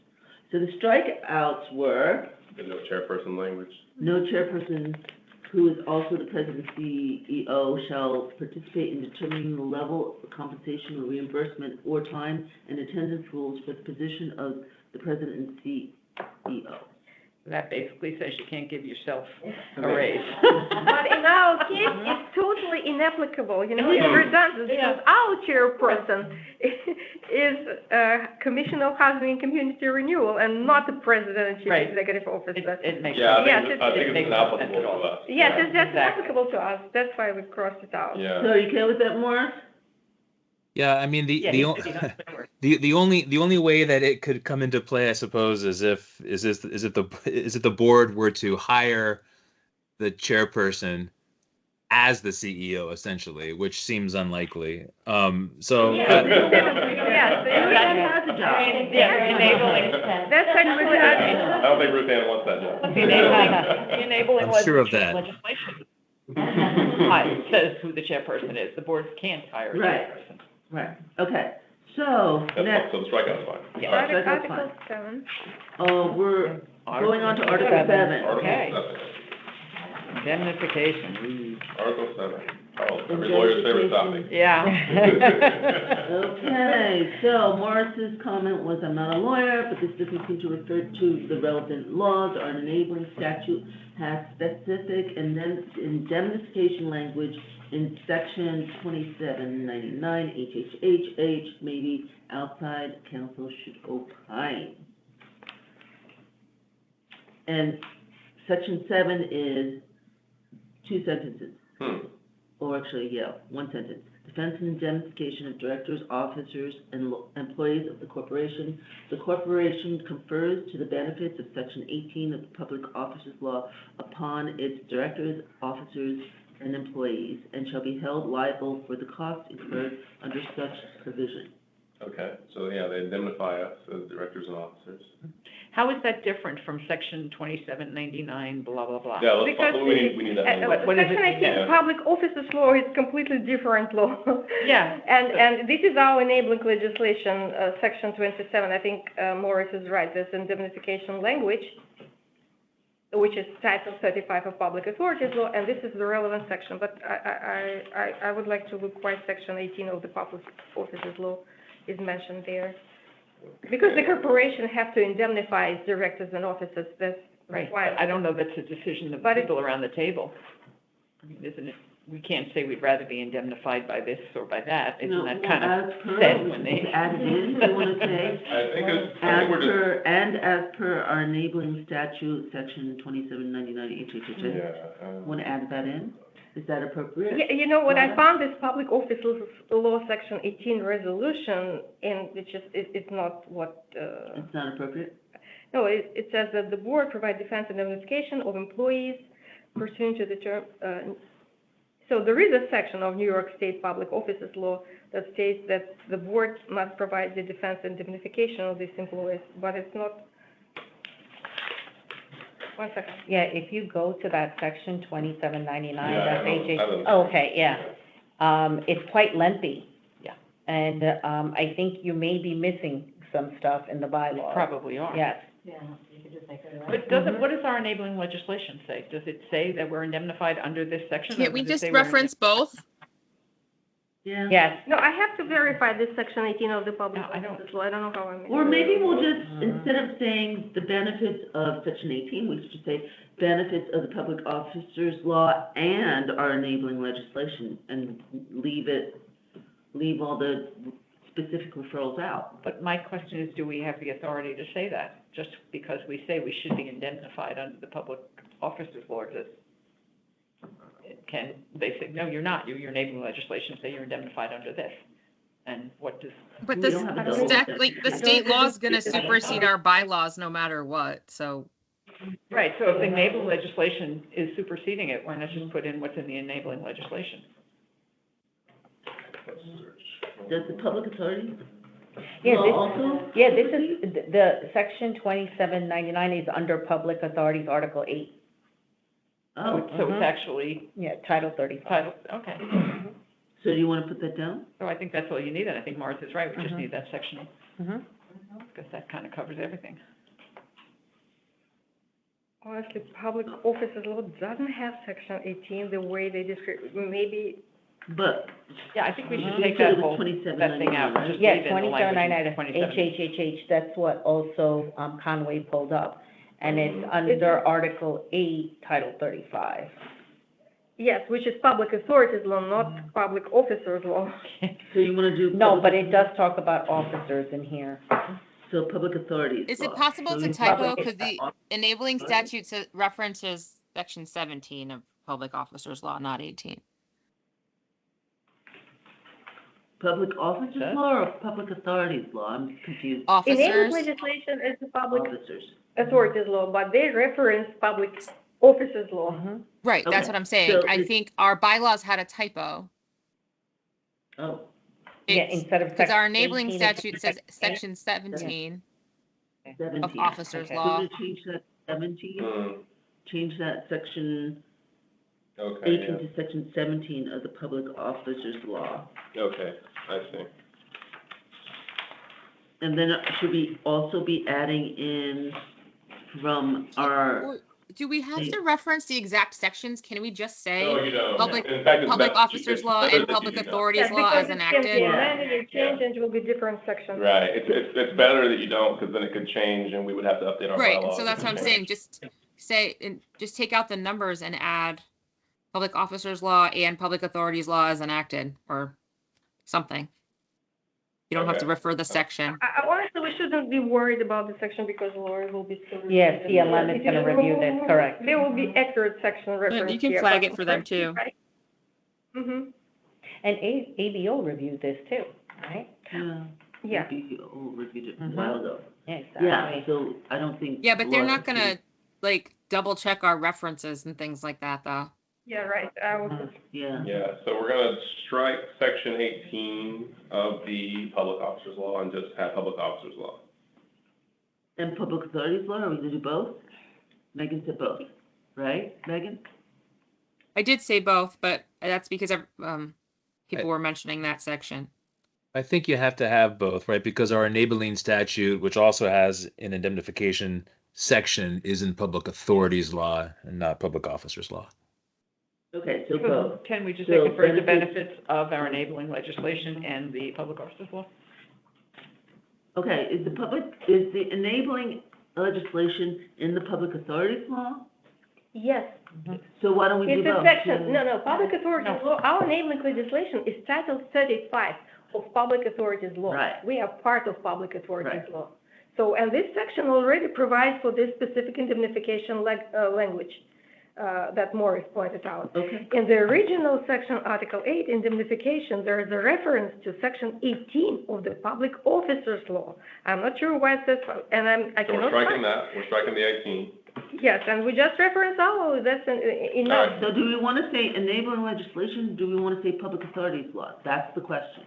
So the strikeouts were, The no chairperson language. no chairperson who is also the president and CEO shall participate in determining the level of compensation or reimbursement or time and attendance rules for the position of the president and CEO. That basically says you can't give yourself a Right. raise. But in our case, it's totally inapplicable, you know, it's redundant, because our chairperson is, Commissioner of Housing and Community Renewal, and not the President and Chief Right. Executive Officer. It makes Yeah, Yes, I think it it's makes inapplicable sense to at all. us. Yes, it's just Exactly. applicable to us, that's why we crossed it out. Yeah. So are you okay with that, Morris? Yeah, I mean, Yeah, the he's o- pretty nice, but it works. the only way that it could come into play, I suppose, is if the board were to hire the chairperson as the CEO, essentially, which seems unlikely. So Yeah, but- yeah, so Everyone you- has a job. Yeah, enabling. That's actually, I don't think Ruth Ann wants that job. The enabling I'm sure of that. legislation says who the chairperson is. The boards can't hire a Right. chairperson. Right, okay, so, That's fine, next, so the strikeout's fine. Yeah. All right. That's Article fine. 7. We're going on to Article Seven. 7. Article Okay. 7. Indemnification. Article 7. Oh, every lawyer's favorite topic. Yeah. Okay, so Morris's comment was, I'm not a lawyer, but this doesn't seem to refer to the relevant laws or an enabling statute has specific indemnification language in section 2799 HHHH, maybe outside counsel should opine. And section 7 is 2 sentences. Or actually, yeah, 1 sentence. Defense and indemnification of directors, officers, and employees of the corporation. The corporation confers to the benefits of Section 18 of the Public Officers Law upon its directors, officers, and employees, and shall be held liable for the costs incurred under such provision. Okay, so yeah, they indemnify us as directors and officers. How is that different from section 2799, blah, blah, blah? Yeah, let's, Because we need that. language. What is it? Section 18 Yeah. Public Officers Law is completely different law. Yeah. And this is our enabling legislation, section 27, I think Morris is right, there's indemnification language, which is Title 35 of Public Authorities Law, and this is the relevant section, but I would like to look why section 18 of the Public Officers Law is mentioned there. Because the corporation have to indemnify its directors and officers, that's Right, required. but I don't know that's a decision of But the it- people around the table. I mean, isn't it, we can't say we'd rather be indemnified by this or by that, isn't that kind of said when they? Add it in, do you wanna say? I As think we're just, per, and as per our enabling statute, section 2799 HHHS. yeah. Want to add that in? Is that appropriate? Yeah, you know, when I Rhonda? found this public office law, section 18 resolution, and it's not what, It's not appropriate? no, it says that the board provide defense and indemnification of employees pursuant to the term, so there is a section of New York State Public Officers Law that states that the board must provide the defense and indemnification of these employees, but it's not. One second. Yeah, if you go to that section 2799, Yeah, that's I don't- HH. I don't- Oh, okay, yeah. It's quite lengthy. Yeah. And, I think you may be missing some stuff in the bylaws. Probably are. Yes. Yeah, you could just make it right. But doesn't, what does our enabling legislation say? Does it say that we're indemnified under this section? or Can't we does it just say we're reference both? Yeah. Yes. No, I have to verify this section 18 of the public No, I don't- officers law, I don't know how I made it. Or maybe we'll just, instead of saying the benefits of section 18, we should just say benefits of the public officers law and our enabling legislation, and leave all the specific referrals out. But my question is, do we have the authority to say that? Just because we say we should be indemnified under the public officers law, they say, no, you're not, your enabling legislation say you're indemnified under this. And what does, But We the don't have a double stat, standard. like, the state law is gonna supersede our bylaws no matter what, so. right, so if the enabling legislation is superseding it, why not just put in what's in the enabling legislation? Does the public authority Yeah, law this, also? yeah, this is, the section 2799 is under Public Authorities, Article 8. Oh, So it's Mhm. actually Yeah, Title 35. title, okay. so do you wanna put that down? So I think that's all you need, and I think Martha's right, we just Mhm. need that section, Mhm. because that kind of covers everything. Honestly, public officers law doesn't have section 18 the way they describe, maybe, But Yeah, I think we should you take said that it was whole, 2799, that thing out, and right? just Yeah, leave in the language 2799, of 27. HHHH, that's what also Conway pulled up. And it's under Article 8, Title 35. yes, which is public authorities law, not public officers law. So you wanna do? No, public- but it does talk about officers in here. So public authorities Is it law. possible So to you typo, public- because the enabling statute references section 17 of public officers law, not 18? Public officers Does? law or public authorities law? I'm confused. Enabling Officers, legislation is the public Officers. authorities law, but they reference public officers law. Mhm. right, that's Okay, what I'm saying. so I it's- think our bylaws had a typo. Oh, Yeah, It's, instead of because our section enabling 18, it's statute says section section 17 17. of officers Okay. So law. to change that 17, Mm, change that section okay, 18 to section 17 of the public officers law. yeah, okay, I see. And then should we also be adding in from our, Or do we have to reference the exact sections? Can we just say No, you don't. public- In fact, it's public better- officers it's law better and that you public do not. authorities Yes, law because as it can be enacted? Yeah. amended or changed, and it will be different sections. Right, it's better that you don't, because then it could change and we would have to update our Right, bylaws. so that's what I'm saying, just say, and just take out the numbers and add public officers law and public authorities law as enacted, or something. You don't have to Okay. refer the section. Honestly, we shouldn't be worried about the section because Lori will be still. Yes, CLM is gonna review this, correct. There will be accurate section reference You can here, flag but- it for them too. Mm-hmm, And ABO reviewed this too, right? yeah. Maybe you reviewed it a Mhm. while ago. Yeah, Yeah, exactly. so I don't think. Yeah, but they're law- not gonna, like, double check our references and things like that, though. Yeah, right, I was, Yeah, Yeah, so we're gonna strike section 18 of the public officers law and just have public officers law. and public authorities law, are we gonna do both? Megan said both, right, Megan? I did say both, but that's because people were mentioning that section. I think you have to have both, right? Because our enabling statute, which also has an indemnification section, is in public authorities law and not public officers law. Okay, so So both. can we just So say confer the benefits- benefits of our enabling legislation and the public officers law? Okay, is the enabling legislation in the public authorities law? Yes, So why don't we do it's a both? section, no, public authorities law, our enabling legislation is Title 35 of Public Authorities Law. Right. We are part of Public Authorities Right. Law. So, and this section already provides for this specific indemnification language that Morris pointed out. Okay, In the original section, Article 8, indemnification, there is a reference to Section 18 of the Public Officers Law. I'm not sure why it says, and I So we're cannot striking find. that, we're striking the 18. Yes, and we just reference our, that's enough. Alright. so do we want to say enabling legislation, do we want to say public authorities law? That's the question.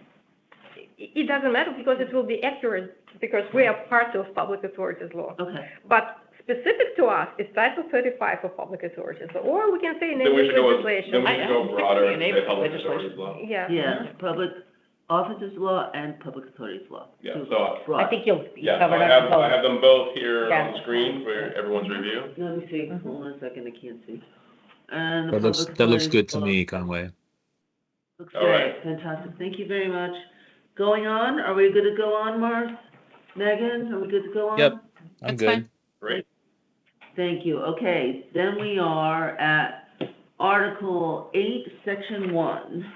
It doesn't matter because it will be accurate, because we are part of Public Authorities Law. Okay, But specific to us is Title 35 of Public Authorities, or we can say Then we enabling should go with, legislation. then we should go broader and say Enabling public legislation. authorities law. Yeah. yeah, public officers law and public authorities law. Yeah, Two so, broad. I think you'll yeah, so cover I up have, I have them both here Yeah. on the screen for everyone's review. Let me see, hold on a second, I can't see. And the That looks public that looks good authorities to law. me, Conway. Looks All great, right. fantastic, thank you very much. Going on, are we good to go on, Mark? Megan, are we good to go on? Yep. I'm That's good. fine. Great. Thank you, okay, then we are at Article 8, Section 1.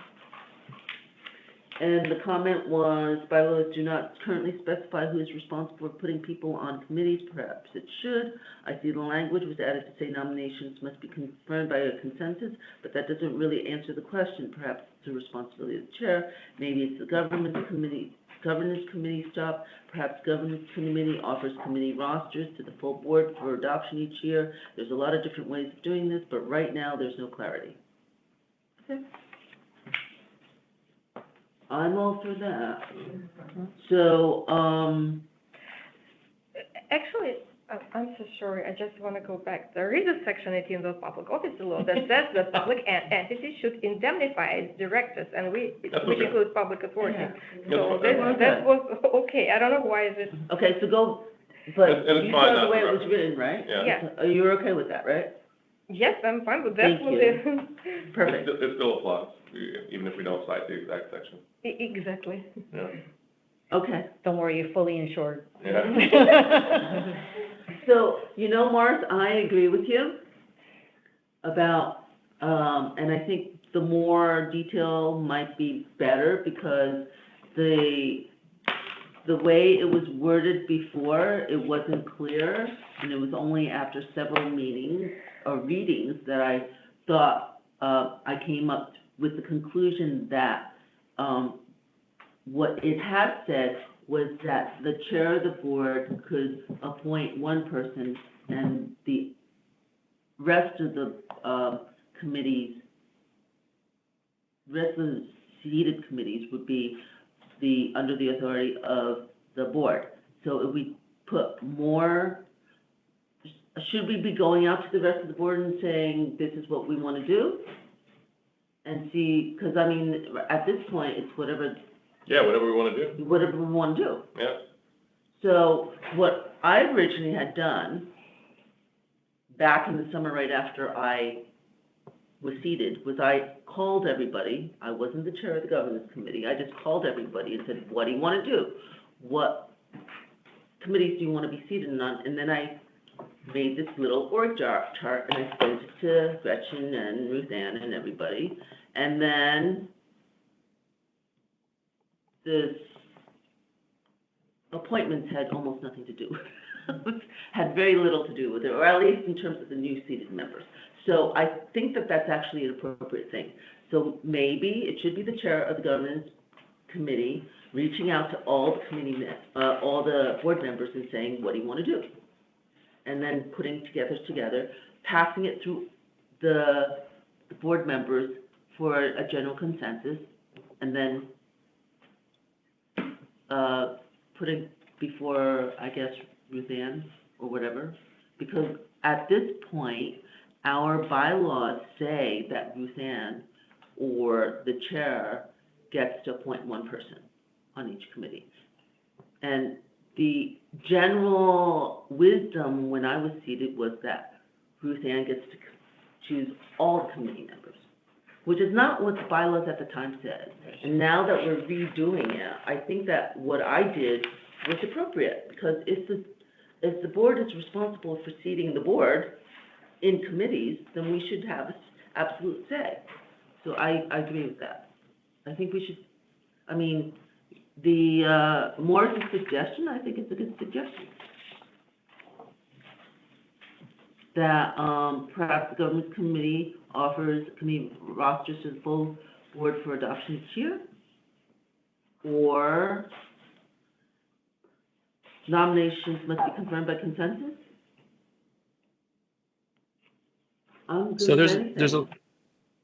And the comment was, bylaws do not currently specify who is responsible for putting people on committees, perhaps it should. I see the language was added to say nominations must be confirmed by a consensus, but that doesn't really answer the question, perhaps it's the responsibility of the chair, maybe it's the governance committee's job, perhaps governance committee offers committee rosters to the full board for adoption each year. There's a lot of different ways of doing this, but right now, there's no clarity. Okay. I'm all for that. So, Actually, I'm so sorry, I just want to go back. There is a Section 18 of the Public Officer Law that says that public entities should indemnify its directors, and which okay. includes public authority. yeah. So That's fine. that was, okay, I don't know why is it, okay, so go, but And it's you fine saw the not way to it was reference. written, right? Yeah. yeah, You're okay with that, right? yes, I'm fine with that. Thank with you. the- Perfect. It still applies, even if we don't cite the exact section. Exactly. Yeah. Okay. Don't worry, you're fully insured. Yeah. So, you know, Mark, I agree with you about, and I think the more detail might be better because the way it was worded before, it wasn't clear, and it was only after several meetings or readings that I thought, I came up with the conclusion that, what it had said was that the chair of the board could appoint one person and the rest of the, committees, rest of the seated committees would be under the authority of the board. So if we put more, should we be going out to the rest of the board and saying, this is what we want to do? And see, because I mean, at this point, it's whatever Yeah, whatever we wanna do, we want to do. yeah. So what I originally had done, back in the summer right after I was seated, was I called everybody. I wasn't the chair of the governance committee. I just called everybody and said, what do you want to do? What committees do you want to be seated on? And then I made this little org chart and I sent it to Gretchen and Ruth Ann and everybody. And then the appointments had almost nothing to do with it, had very little to do with it, or at least in terms of the new seated members. So I think that that's actually an appropriate thing. So maybe it should be the chair of the governance committee reaching out to all the all the board members and saying, what do you want to do? And then putting together, passing it through the board members for a general consensus, and then putting before, I guess, Ruth Ann or whatever, because at this point, our bylaws say that Ruth Ann or the chair gets to appoint one person on each committee. And the general wisdom when I was seated was that Ruth Ann gets to choose all the committee members, which is not what the bylaws at the time said. And now that we're redoing it, I think that what I did was appropriate, because if the board is responsible for seating the board in committees, then we should have absolute say. So I agree with that. I think we should, I mean, more as a suggestion, I think it's a good suggestion. That, perhaps the government committee offers committee rosters to the full board for adoption each year, or nominations must be confirmed by consensus. I'm So good with anything.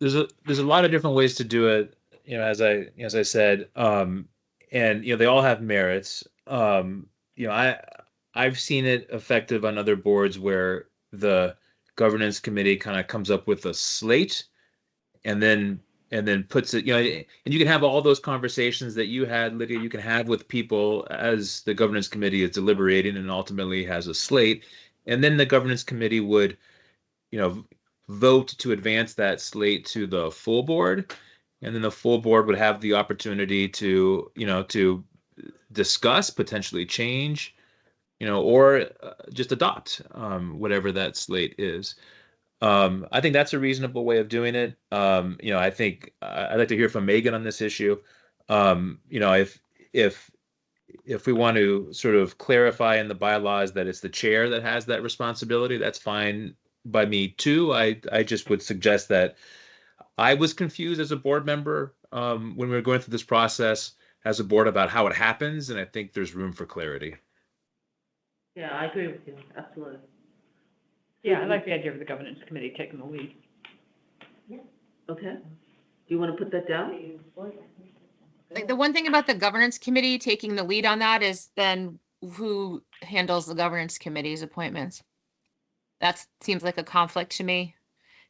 there's a lot of different ways to do it, as I said, and they all have merits. I've seen it effective on other boards where the governance committee kind of comes up with a slate and then puts it, and you can have all those conversations that you had, Lydia, you can have with people as the governance committee is deliberating and ultimately has a slate, and then the governance committee would vote to advance that slate to the full board, and then the full board would have the opportunity to discuss, potentially change, or just adopt whatever that slate is. I think that's a reasonable way of doing it. I think I'd like to hear from Megan on this issue. If we want to sort of clarify in the bylaws that it's the chair that has that responsibility, that's fine by me too. I just would suggest that I was confused as a board member when we were going through this process as a board about how it happens, and I think there's room for clarity. Yeah, I agree with you, absolutely. Yeah, I like the idea of the governance committee taking the lead. Okay, do you want to put that down? Like, the one thing about the governance committee taking the lead on that is then who handles the governance committee's appointments? That seems like a conflict to me.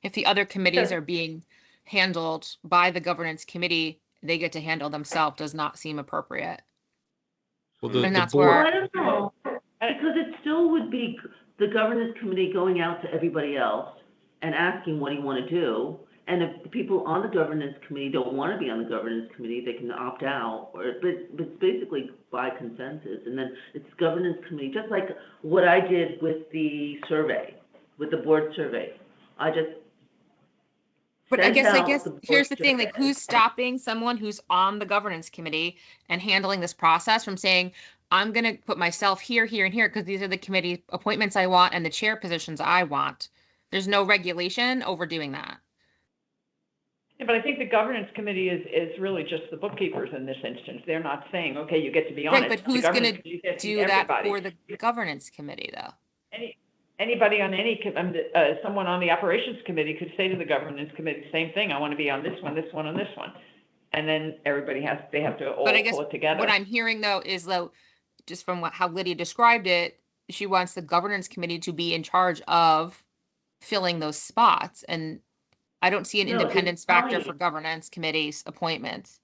If the other committees Sure. are being handled by the governance committee, they get to handle themselves, does not seem appropriate. Well, And the that's Well, where, I don't know, because it still would be the governance committee going out to everybody else and asking, what do you want to do? And if the people on the governance committee don't want to be on the governance committee, they can opt out, but it's basically by consensus. And then it's governance committee, just like what I did with the survey, with the board survey. I just but I sent guess out the board here's the thing, like, survey. who's stopping someone who's on the governance committee and handling this process from saying, I'm gonna put myself here, here, and here, because these are the committee appointments I want and the chair positions I want. There's no regulation over doing that. Yeah, but I think the governance committee is really just the bookkeepers in this instance. They're not saying, okay, you get to be on Right, it. but The who's governance gonna committee says do that everybody. for the governance committee, though? Anybody on someone on the operations committee could say to the governance committee, same thing, I want to be on this one, this one, and this one. And then everybody they have to all But I guess pull it together. what I'm hearing, though, is, though, just from how Lydia described it, she wants the governance committee to be in charge of filling those spots, and I don't see an No, it's independence factor tallying. for governance committees appointments.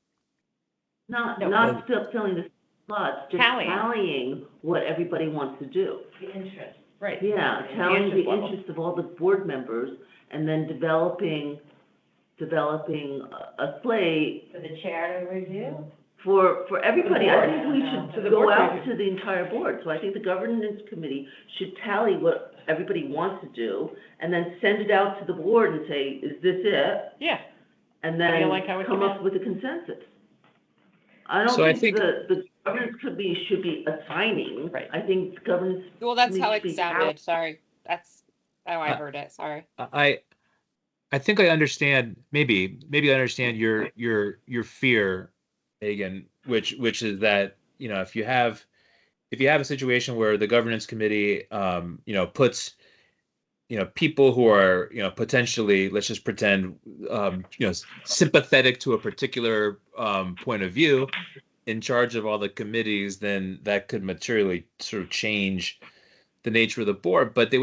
Not No. still filling the slots, just Tallying. tallying what everybody wants to do. The interest. Right. Yeah, The tallying interest the level. interests of all the board members, and then developing a slate For the chair to review? for everybody. I think we To should the go board out review. to the entire board. So I think the governance committee should tally what everybody wants to do, and then send it out to the board and say, is this it? Yeah, And How do you then like how it come came up out? with a consensus. I don't So I think think- the governance committee should be assigning. Right. I think the governance Well, that's how committee it should be sounded, sorry. That's how I Uh, heard it, sorry. I think I understand, maybe I understand your fear, Megan, which is that, if you have a situation where the governance committee puts people who are potentially, let's just pretend, sympathetic to a particular point of view in charge of all the committees, then that could materially sort of change the nature of the board. But the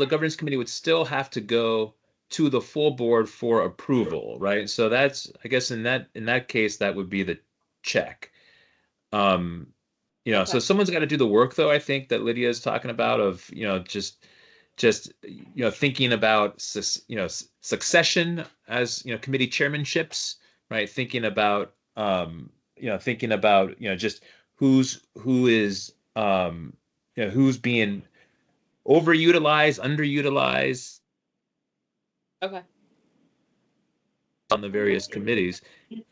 governance committee would still have to go to the full board for approval, right? So that's, I guess, in that case, that would be the check. So someone's got to do the work, though, I think, that Lydia is talking about, of just thinking about succession as committee chairmanships, right? Thinking about just who is who's being overutilized, underutilized Okay. on the various committees.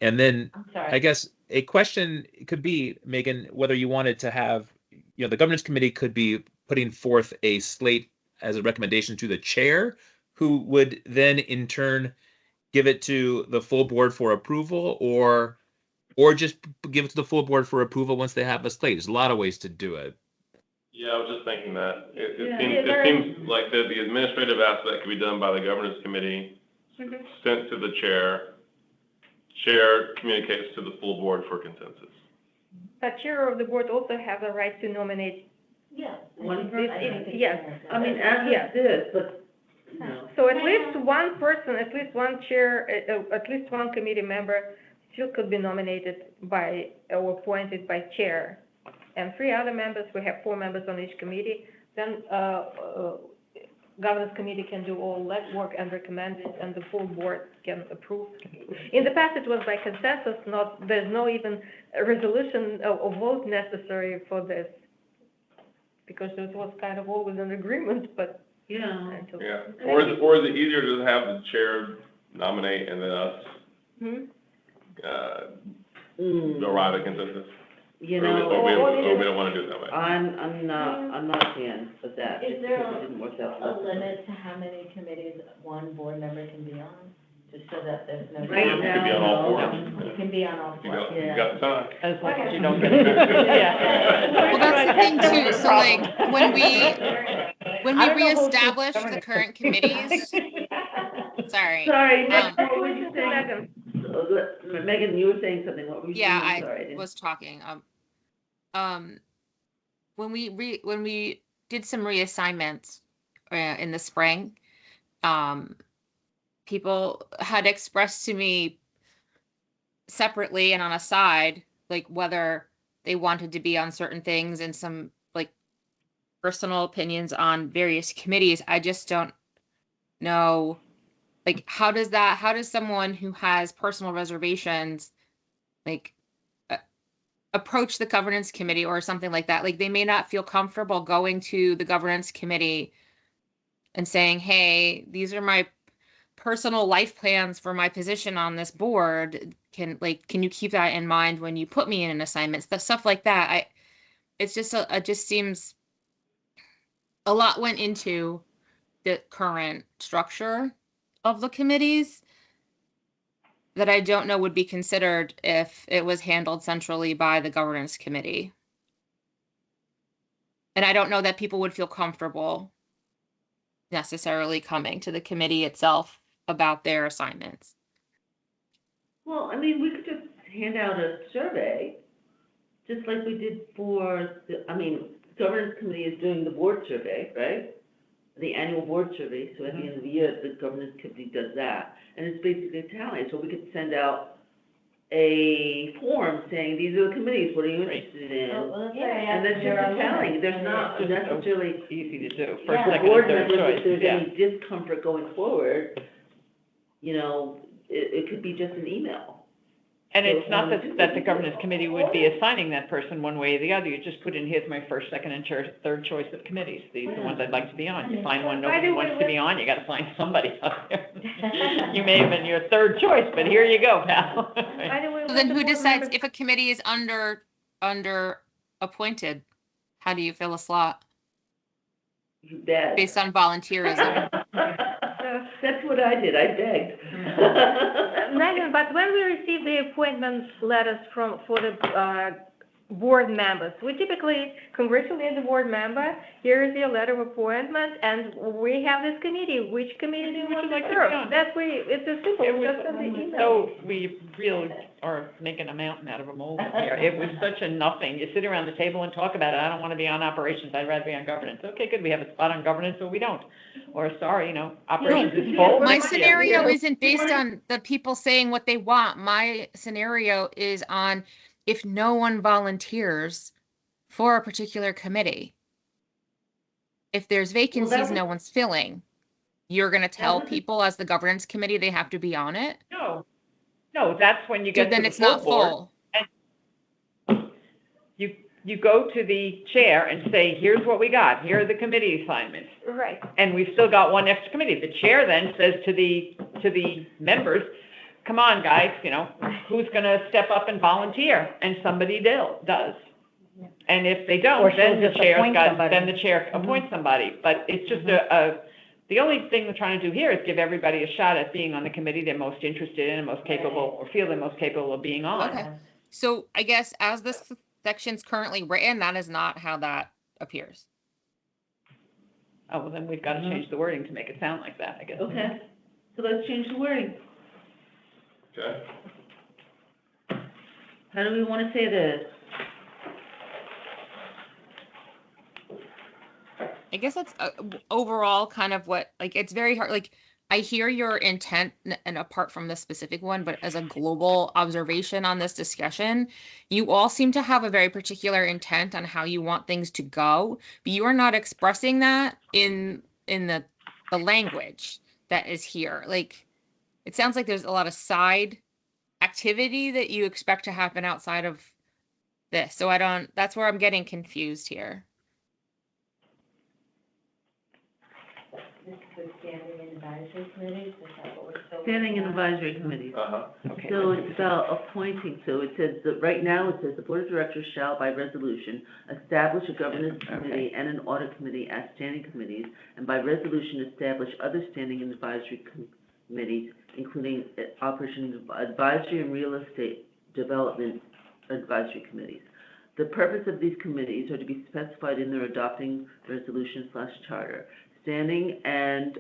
And then I'm sorry. I guess a question could be, Megan, whether you wanted to have, the governance committee could be putting forth a slate as a recommendation to the chair, who would then in turn give it to the full board for approval, or just give it to the full board for approval once they have a slate. There's a lot of ways to do it. Yeah, I was just thinking that. Yeah. It seems like the administrative aspect could be done by the governance committee, sent to the chair. Chair communicates to the full board for consensus. But chair of the board also have the right to nominate. Yeah. One person. yes. I mean, as it is, but, So at least one person, at least one chair, at least one committee member still could be nominated by, or appointed by chair. And 3 other members, we have 4 members on each committee, then, governance committee can do all legwork and recommend it, and the full board can approve. In the past, it was by consensus, there's no even a resolution or vote necessary for this, because it was kind of always an agreement, but yeah. until. Yeah, or is it easier to have the chair nominate and then us, go right to consensus? You Or know, we don't wanna do it that way? I'm not a fan of that. Is there It didn't work out. a limit to how many committees one board member can be on? Just so that there's no. Right You can be on all four. You can be on all You 4. got, you got the time. As long as you don't get, yeah. Well, that's the thing too. So like when we I don't know who's reestablish the governance current committees, sorry. Sorry, Um, what were you saying? Megan, you were saying something, what were you saying? Yeah, I'm sorry, I didn't- was talking. When we did some reassignments in the spring, people had expressed to me separately and on a side, like whether they wanted to be on certain things and some like personal opinions on various committees. I just don't know, like, how does someone who has personal reservations, like, approach the governance committee or something like that? Like, they may not feel comfortable going to the governance committee and saying, hey, these are my personal life plans for my position on this board. Can you keep that in mind when you put me in an assignment? Stuff like that. It just seems a lot went into the current structure of the committees that I don't know would be considered if it was handled centrally by the governance committee. And I don't know that people would feel comfortable necessarily coming to the committee itself about their assignments. Well, I mean, we could just hand out a survey, just like we did for, the governance committee is doing the board survey, right? The annual board survey, so at the end of the year, the governance committee does that, and it's basically a tally, so we could send out a form saying, these are the committees, what are you interested in? And then just a tally, there's not necessarily, Easy to do, for first, the second, board and third members, choice, if there's yeah. any discomfort going forward, it could be just an email. And it's So, not um, that the governance committee would be assigning that person one way or the other. You just put in, here's my first, second, and third choice of committees. These are the ones I'd like to be on. You find one nobody wants to be on, you gotta find somebody out there. You may have been your third choice, but here you go, pal. By the way, So then let who the board decides members- if a committee is under appointed? How do you fill a slot You bet. based on volunteerism? That's what I did, I begged. Megan, but when we receive the appointment letters for the board members, we typically congratulate the board member, here is your letter of appointment, and we have this committee, which committee do you want to like to be serve? on? That's way, it's as simple, It was just send the email. So we really are making a mountain out of a molehill here. It was such a nothing. You sit around the table and talk about it. I don't want to be on operations. I'd rather be on governance. Okay, good. We have a spot on governance, or we don't. Or sorry, operations is full. My Next year. scenario isn't based on the people saying what they want. My scenario is on if no one volunteers for a particular committee. If there's vacancies was- no one's filling, you're gonna tell was a- people as the governance committee they have to be on it? No, that's when you So get to then the it's not full board. full. you go to the chair and say, here's what we got, here are the committee assignments. Right. And we've still got one extra committee. The chair then says to the members, come on, guys, you know, who's gonna step up and volunteer? And somebody does. And if they don't, Or she'll then the just chair's appoint got, somebody. then the chair appoints somebody. But it's just the only thing we're trying to do here is give everybody a shot at being on the committee they're most interested in and most capable, or feel they're most capable of being on. Okay. So I guess as this section's currently written, that is not how that appears. Oh, well, then we've got to change the wording to make it sound like that, I guess. Okay, so let's change the wording. Okay? How do we wanna say this? I guess that's overall kind of what, like, it's very hard. Like, I hear your intent and apart from the specific one, but as a global observation on this discussion, you all seem to have a very particular intent on how you want things to go, but you are not expressing that in the language that is here. Like, it sounds like there's a lot of side activity that you expect to happen outside of this. So that's where I'm getting confused here. This is standing and advisory committees, is that what we're still? Standing and working on? advisory committees. Uh-huh. Okay. So it's about appointing, so it says, that right now it says the board of directors shall by resolution establish a governance committee and an audit committee as standing committees, and by resolution establish other standing and advisory committees, including operation advisory and real estate development advisory committees. The purpose of these committees are to be specified in their adopting resolution/charter. Standing and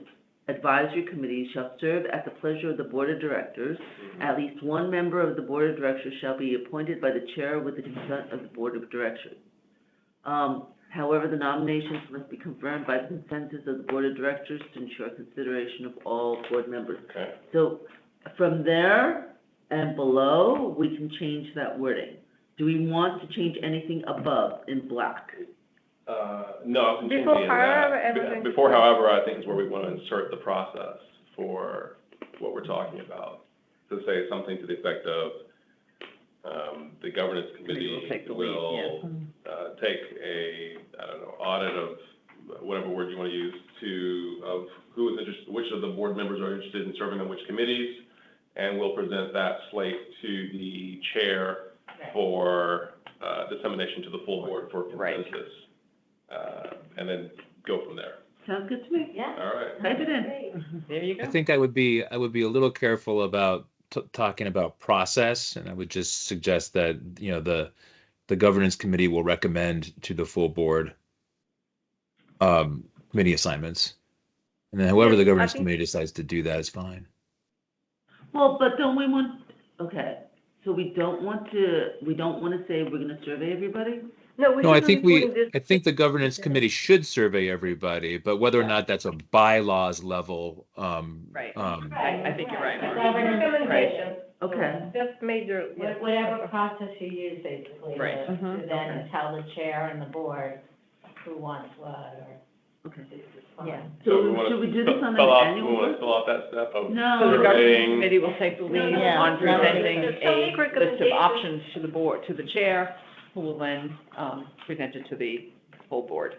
advisory committees shall serve at the pleasure of the board of directors. At least one member of the board of directors shall be appointed by the chair with the consent of the board of directors. However, the nominations must be confirmed by the consensus of the board of directors to ensure consideration of all board members. Okay. So from there and below, we can change that wording. Do we want to change anything above in black? No, I can change Before, any of however, that. everything- Before, however, I think is where we want to insert the process for what we're talking about. To say something to the effect of, the governance committee will take the lead, will, take a, I don't know, audit of whatever word you want to use of who is interested, which of the board members are interested in serving on which committees, and we'll present that slate to the chair for, dissemination to the full board for Right. consensus. And then go from there. Sounds good to me. Yeah. All right. Type it in. Great. There you go. I think I would be a little careful about talking about process, and I would just suggest that, you know, the governance committee will recommend to the full board committee assignments. And then however Yes, the I governance think- committee decides to do that is fine. Well, but don't we want, okay, so we don't want to say we're gonna survey everybody? No, we No, I shouldn't think include this. I think the governance committee should survey everybody, but whether or not that's a bylaws level, Right. I think you're right, Mark. Governance, Recommendation. Okay. That's major, yes. Whatever process you use, basically, Right. to Mhm. then tell the chair and the board who wants what, or Okay. this is fine. Yeah. So we wanna should we do this on an spell out- annual? We want to basis? spell out that step of No. So the governance surveying. committee will take the lead Yeah. on presenting Just shall make a list of recommendations. options to the board, to the chair, who will then, present it to the full board.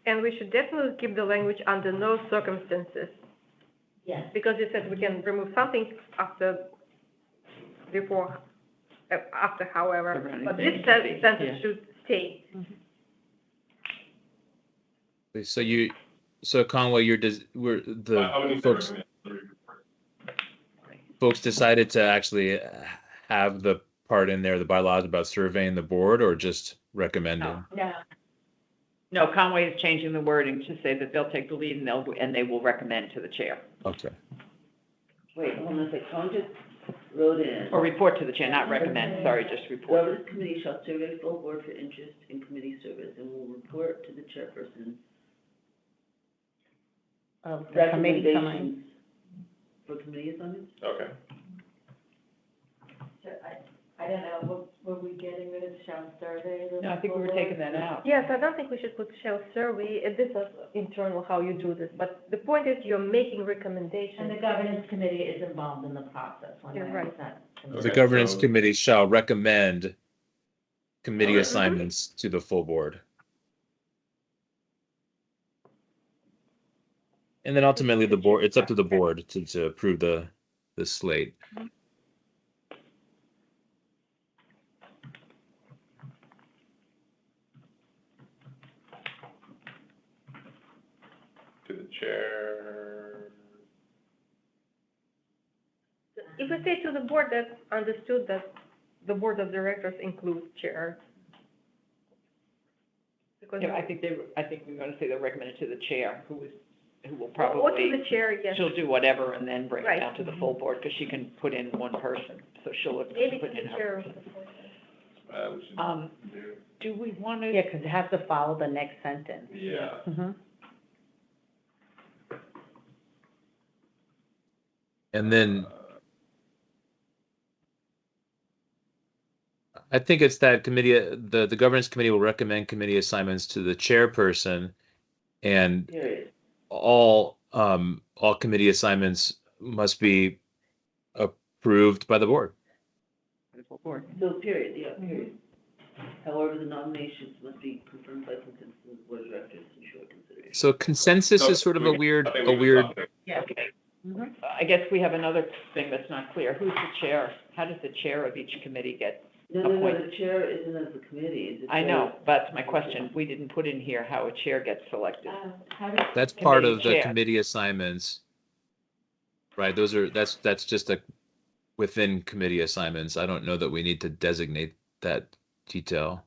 And we should definitely keep the language under no circumstances, Yes. because you said we can remove something after, before, after however, Around but anything this should be, sentence yeah. should stay. So Conway, How many folks decided to actually have the part in there, the bylaws about surveying the board, or just recommending? No. No, Conway is changing the wording to say that they'll take the lead and they will recommend to the chair, Okay. Wait, hold on a second, Tom just wrote in. or report to the chair, not recommend, sorry, just report. Governance committee shall survey full board for interest in committee service and will report to the chairperson Of the committee summary. recommendations for committee assignments? Okay. So I don't know, were we getting rid of shall survey? the No, I think we were full taking board? that out. Yes, I don't think we should put shall survey, this is internal how you do this, but the point is you're making And recommendations. the governance committee is involved in the process when You're they're right. sent to The Okay, governance so- committee shall recommend committee assignments to the full board. And then ultimately the board, it's up to the board to approve the slate. To the chair. If we say to the board, that's understood that the board of directors includes chair. Because, Yeah, I think we're gonna say they're recommended to the chair, who will or to probably, the chair, yes. she'll do whatever and then bring it Right. down to the full board, because she can put in one person, so she'll look, Maybe to put the in her. chair of the board. We should Do we wanna? Yeah, because it has to follow the next sentence. Yeah. Mhm. And then I think it's that committee, the governance committee will recommend committee assignments to the chairperson, and Period. all committee assignments must be approved by the board. The full board. So period, yeah, period. However, the nominations must be confirmed by consensus of the board of directors in short consideration. So consensus is sort of a weird, I guess we have another thing that's not clear. Who's the chair? How does the chair of each committee get? No, the appointed. chair isn't as a committee, it's a I chair. know, that's my question. We didn't put in here how a chair gets selected. How does that's part Committee of the chair. committee assignments. Right, that's just within committee assignments. I don't know that we need to designate that detail.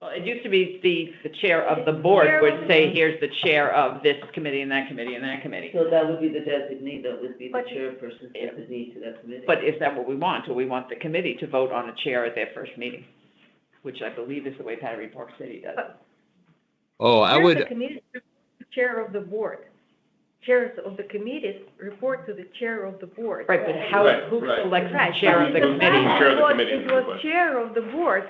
Well, it used to be the chair of the board would say, here's the chair of this committee and that committee and that committee. So that would be the designee, that would be the But- chairperson's designee to that committee. But is that what we want? Do we want the committee to vote on a chair at their first meeting? Which I believe is the way Battery Park City does it. Oh, I Chair of would, the committee, chair of the board. Chairs of the committees report to the chair of the board. Right, but who Right. selects Right. the chair of the But in committee? fact, Chair of the it was- committee is It the was question. chair of the board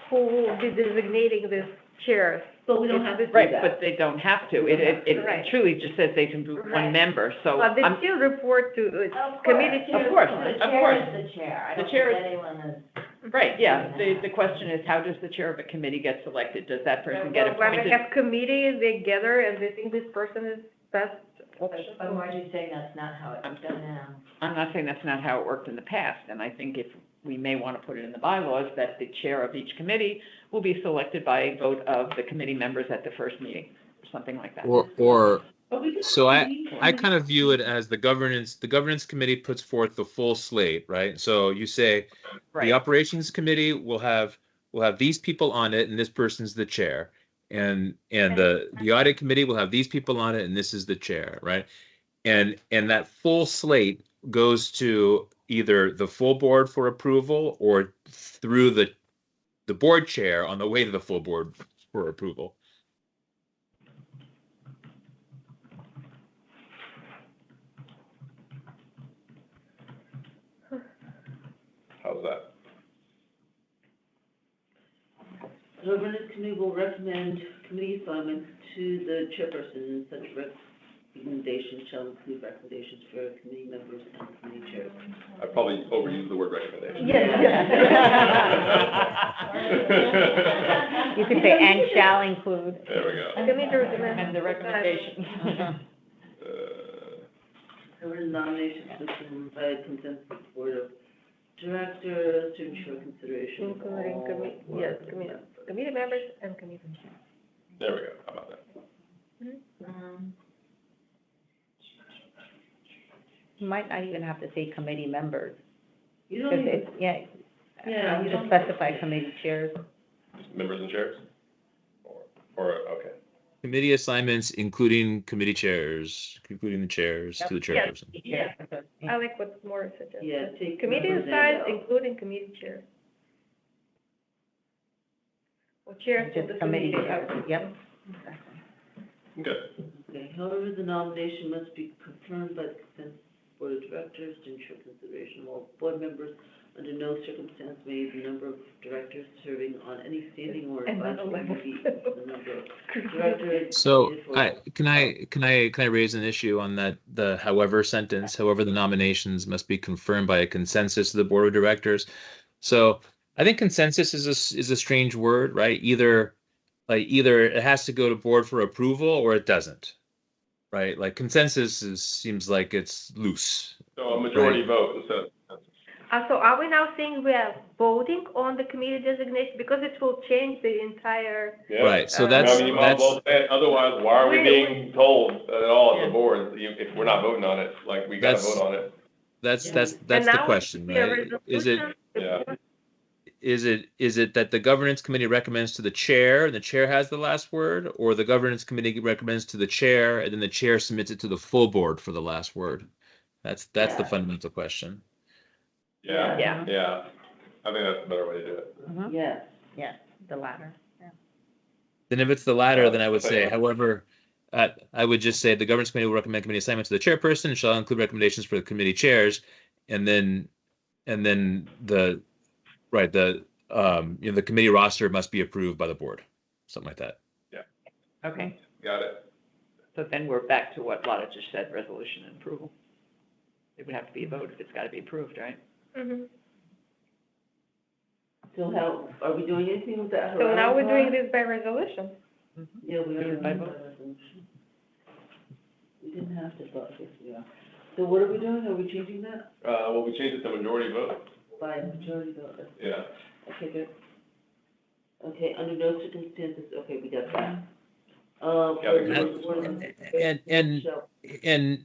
who will be designating this chairs. But we don't have to do Right, that. but they don't have to. Right. It truly just says they can do one Right. member, so But they I'm, still report to the Of committee course. chair. Of course, The of chair course. is the chair. I The don't chair think is- anyone is. right, yeah. The question is, how does the chair of a committee get selected? Does that person get Well, when they appointed? have committee, they gather and they think this person is best. But Margie's saying that's not how it's done now. I'm not saying that's not how it worked in the past, and I think if we may want to put it in the bylaws, that the chair of each committee will be selected by a vote of the committee members at the first meeting, or something like that. or But we can so convene I one. kind of view it as the governance committee puts forth the full slate, right? So you say the Right, operations committee will have these people on it, and this person's the chair. And the audit committee will have these people on it, and this is the chair, right? And that full slate goes to either the full board for approval or through the board chair on the way to the full board for approval. How's that? The governance committee will recommend committee assignments to the chairperson, and such recommendations shall include recommendations for committee members and committee chairs. I probably overused the word recommendation. You could say, and shall include. There we go. Committee recommends. and the recommendation. However, the nominations must be by consensus of the board of directors to ensure consideration of Including all yes, board committee, members. committee members and committee chairs. There we go, how about that? You might not even have to say committee members, You don't because even, it's, yeah, Yeah, you just don't- specify committee chairs. Just members and chairs? Or, okay. Committee assignments, including committee chairs, including the chairs to the Yes. chairperson. Yeah. I like what Maura suggested. yeah, take. Committee members and assigned, out. including committee chairs. Or chairs of Just the committee committee. chairs, yep. Okay. Okay, however, the nomination must be confirmed by the consensus board of directors to ensure consideration of all board members. Under no circumstance may the number of directors serving on any standing or And not advisory eleven. committee, the number of directors. So needed for- can I raise an issue on that, the however sentence, however the nominations must be confirmed by a consensus of the board of directors. So I think consensus is a strange word, right? Either it has to go to board for approval or it doesn't, right? Like consensus seems like it's loose. So a majority Right. vote instead of consensus. So are we now saying we are voting on the committee designation, because it will change the entire, Yeah. Right. So Uh, I that's mean, you might as well say it, otherwise, why are we We- being told at all as Yeah. a board, if we're not voting on it, like, we gotta That's- vote on it? that's and the now question, it's a right? Is it resolution, Yeah. is it that the governance committee recommends to the chair and the chair has the last word, or the governance committee recommends to the chair and then the chair submits it to the full board for the last word? That's the Yeah. fundamental question. Yeah, Yeah. yeah. I think that's a better way to do it. Yes. Yes, the latter. Then if it's the latter, then I would say, Yeah. however, I would just say the governance committee will recommend committee assignments to the chairperson and shall include recommendations for the committee chairs. And then the the committee roster must be approved by the board, something like that. Okay, Got it. so then we're back to what Lotta just said, resolution and approval. It would have to be a vote if it's gotta be approved, right? Mhm. So how, are we doing anything with that? So now we're doing this by resolution. Yeah, we Do are it by doing vote. that resolution. We didn't have to, but I guess we are. So what are we doing? Are we changing that Well, we changed it to majority vote. by majority vote? Yeah. Okay, good. Okay, under no circumstances, okay, we got that. Yeah, And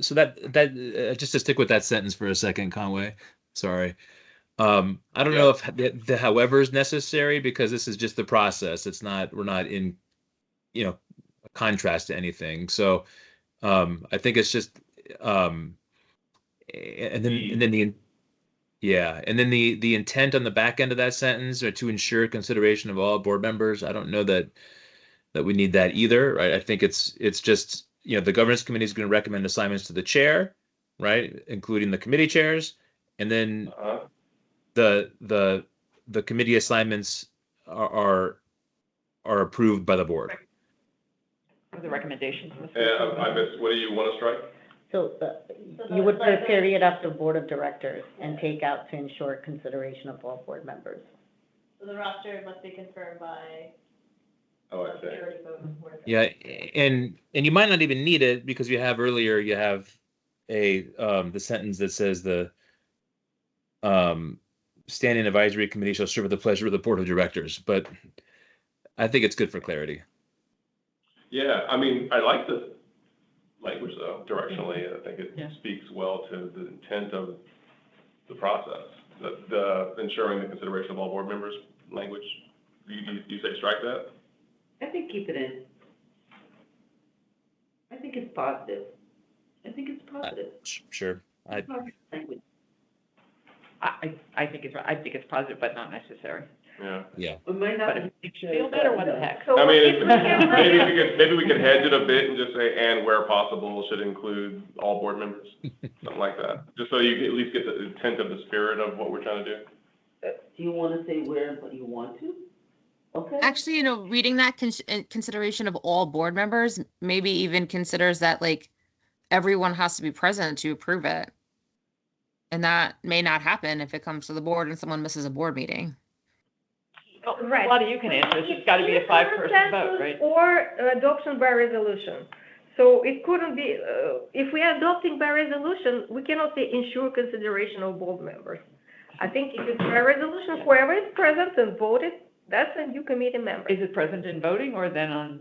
so that just to stick with that sentence for a second, Conway, sorry. I don't know if the however is necessary, because this is just the process. We're not in, a contrast to anything. So, I think it's just, and then the intent on the back end of that sentence, or to ensure consideration of all board members. I don't know that we need that either, right? I think it's just, the governance committee is going to recommend assignments to the chair, right? Including the committee chairs. And then Uh-huh. the committee assignments are approved by the board. Or the recommendations. I missed, what do you want to strike? So you would put a period after board of directors and take out to ensure consideration of all board members. So the roster must be confirmed by Oh, I a see. majority vote of the board of Yeah, directors. and you might not even need it, because you have the sentence that says the standing advisory committee shall serve at the pleasure of the board of directors, but I think it's good for clarity. Yeah, I mean, I like the language though, directionally. I think Yeah. it speaks well to the intent of the process. The ensuring the consideration of all board members language. You say strike that? I think keep it in. I think it's positive. I think it's positive. Sure. Positive language. I think it's positive, but not necessary. Yeah. We might not. But if you feel better, what the heck? So I mean, if we can- maybe we could hedge it a bit and just say, and where possible, should include all board members, something like that. Just so you at least get the intent of the spirit of what we're trying to do. Do you want to say where, but you want to? Okay. Actually, reading that in consideration of all board members, maybe even considers that like everyone has to be present to approve it. And that may not happen if it comes to the board and someone misses a board meeting. Right. Lotta, you can answer this. It's gotta be a 5-person vote, right? Or adoption by resolution. So it couldn't be, if we are adopting by resolution, we cannot say ensure consideration of board members. I think if it's by resolution, whoever is present and voted, that's a new committee member. Is it present in voting or then on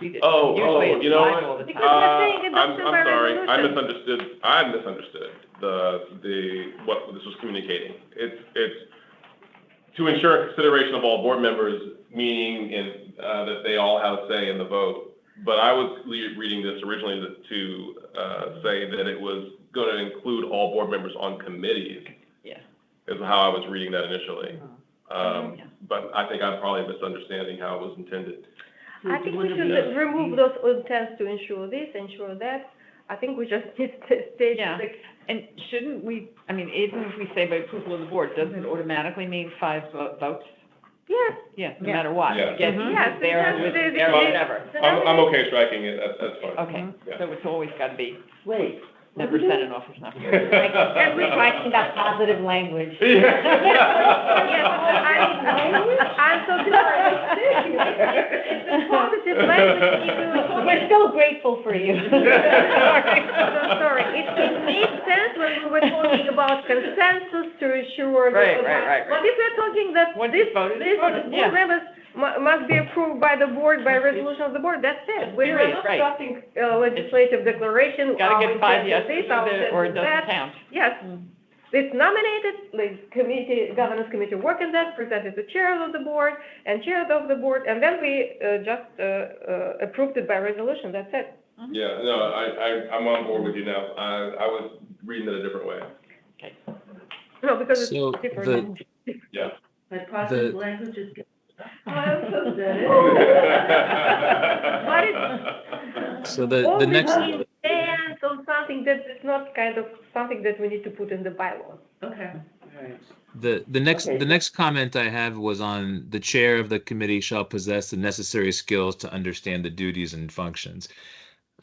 seated? Oh, Usually it's you know live what? all the Because time. we're saying I'm adoption by sorry, I resolution. misunderstood what this was communicating. It's to ensure consideration of all board members, meaning that they all have a say in the vote. But I was reading this originally to say that it was going to include all board members on committees. Yeah. Is how I was reading that initially. Yeah. But I think I'm probably misunderstanding how it was intended. I think we should remove those intents to ensure this, ensure that. I think we just need to state Yeah. And shouldn't we, I mean, even if we say by approval of the board, doesn't it automatically mean 5 votes? Yes. Yeah, no Yeah. matter what. Yeah. Yes, Yes, there, that's with, the- there, whatever. I'm okay striking it, that's fine. Okay, Yeah. so it's always gotta be, Wait, Never sent an office number. And we're writing that positive language. Yes, I'm so sorry. It's a positive language. We're still grateful for you. So sorry. It made sense when we were talking about consensus to ensure that. Right. But if we're talking that Once this, it's voted, this it's voted, yeah. board members must be approved by the board, by resolution of the board, that's it. We're Period, not right. drafting legislative declaration. Gotta our get 5 intent yeses is this, our or it intent is doesn't that. count. Yes. It's nominated, the committee, governance committee work on that, presented to chair of the board and chair of the board, and then we just approved it by resolution, that's it. Yeah, no, I'm on board with you now. I was reading it a different way. No, because So it's different. Yeah. My positive The- language is. I'm so sorry. So All the this next, means stands on something that is not kind of something that we need to put in the bylaw. Okay, all right. the next, Okay. the next comment I have was on the chair of the committee shall possess the necessary skills to understand the duties and functions.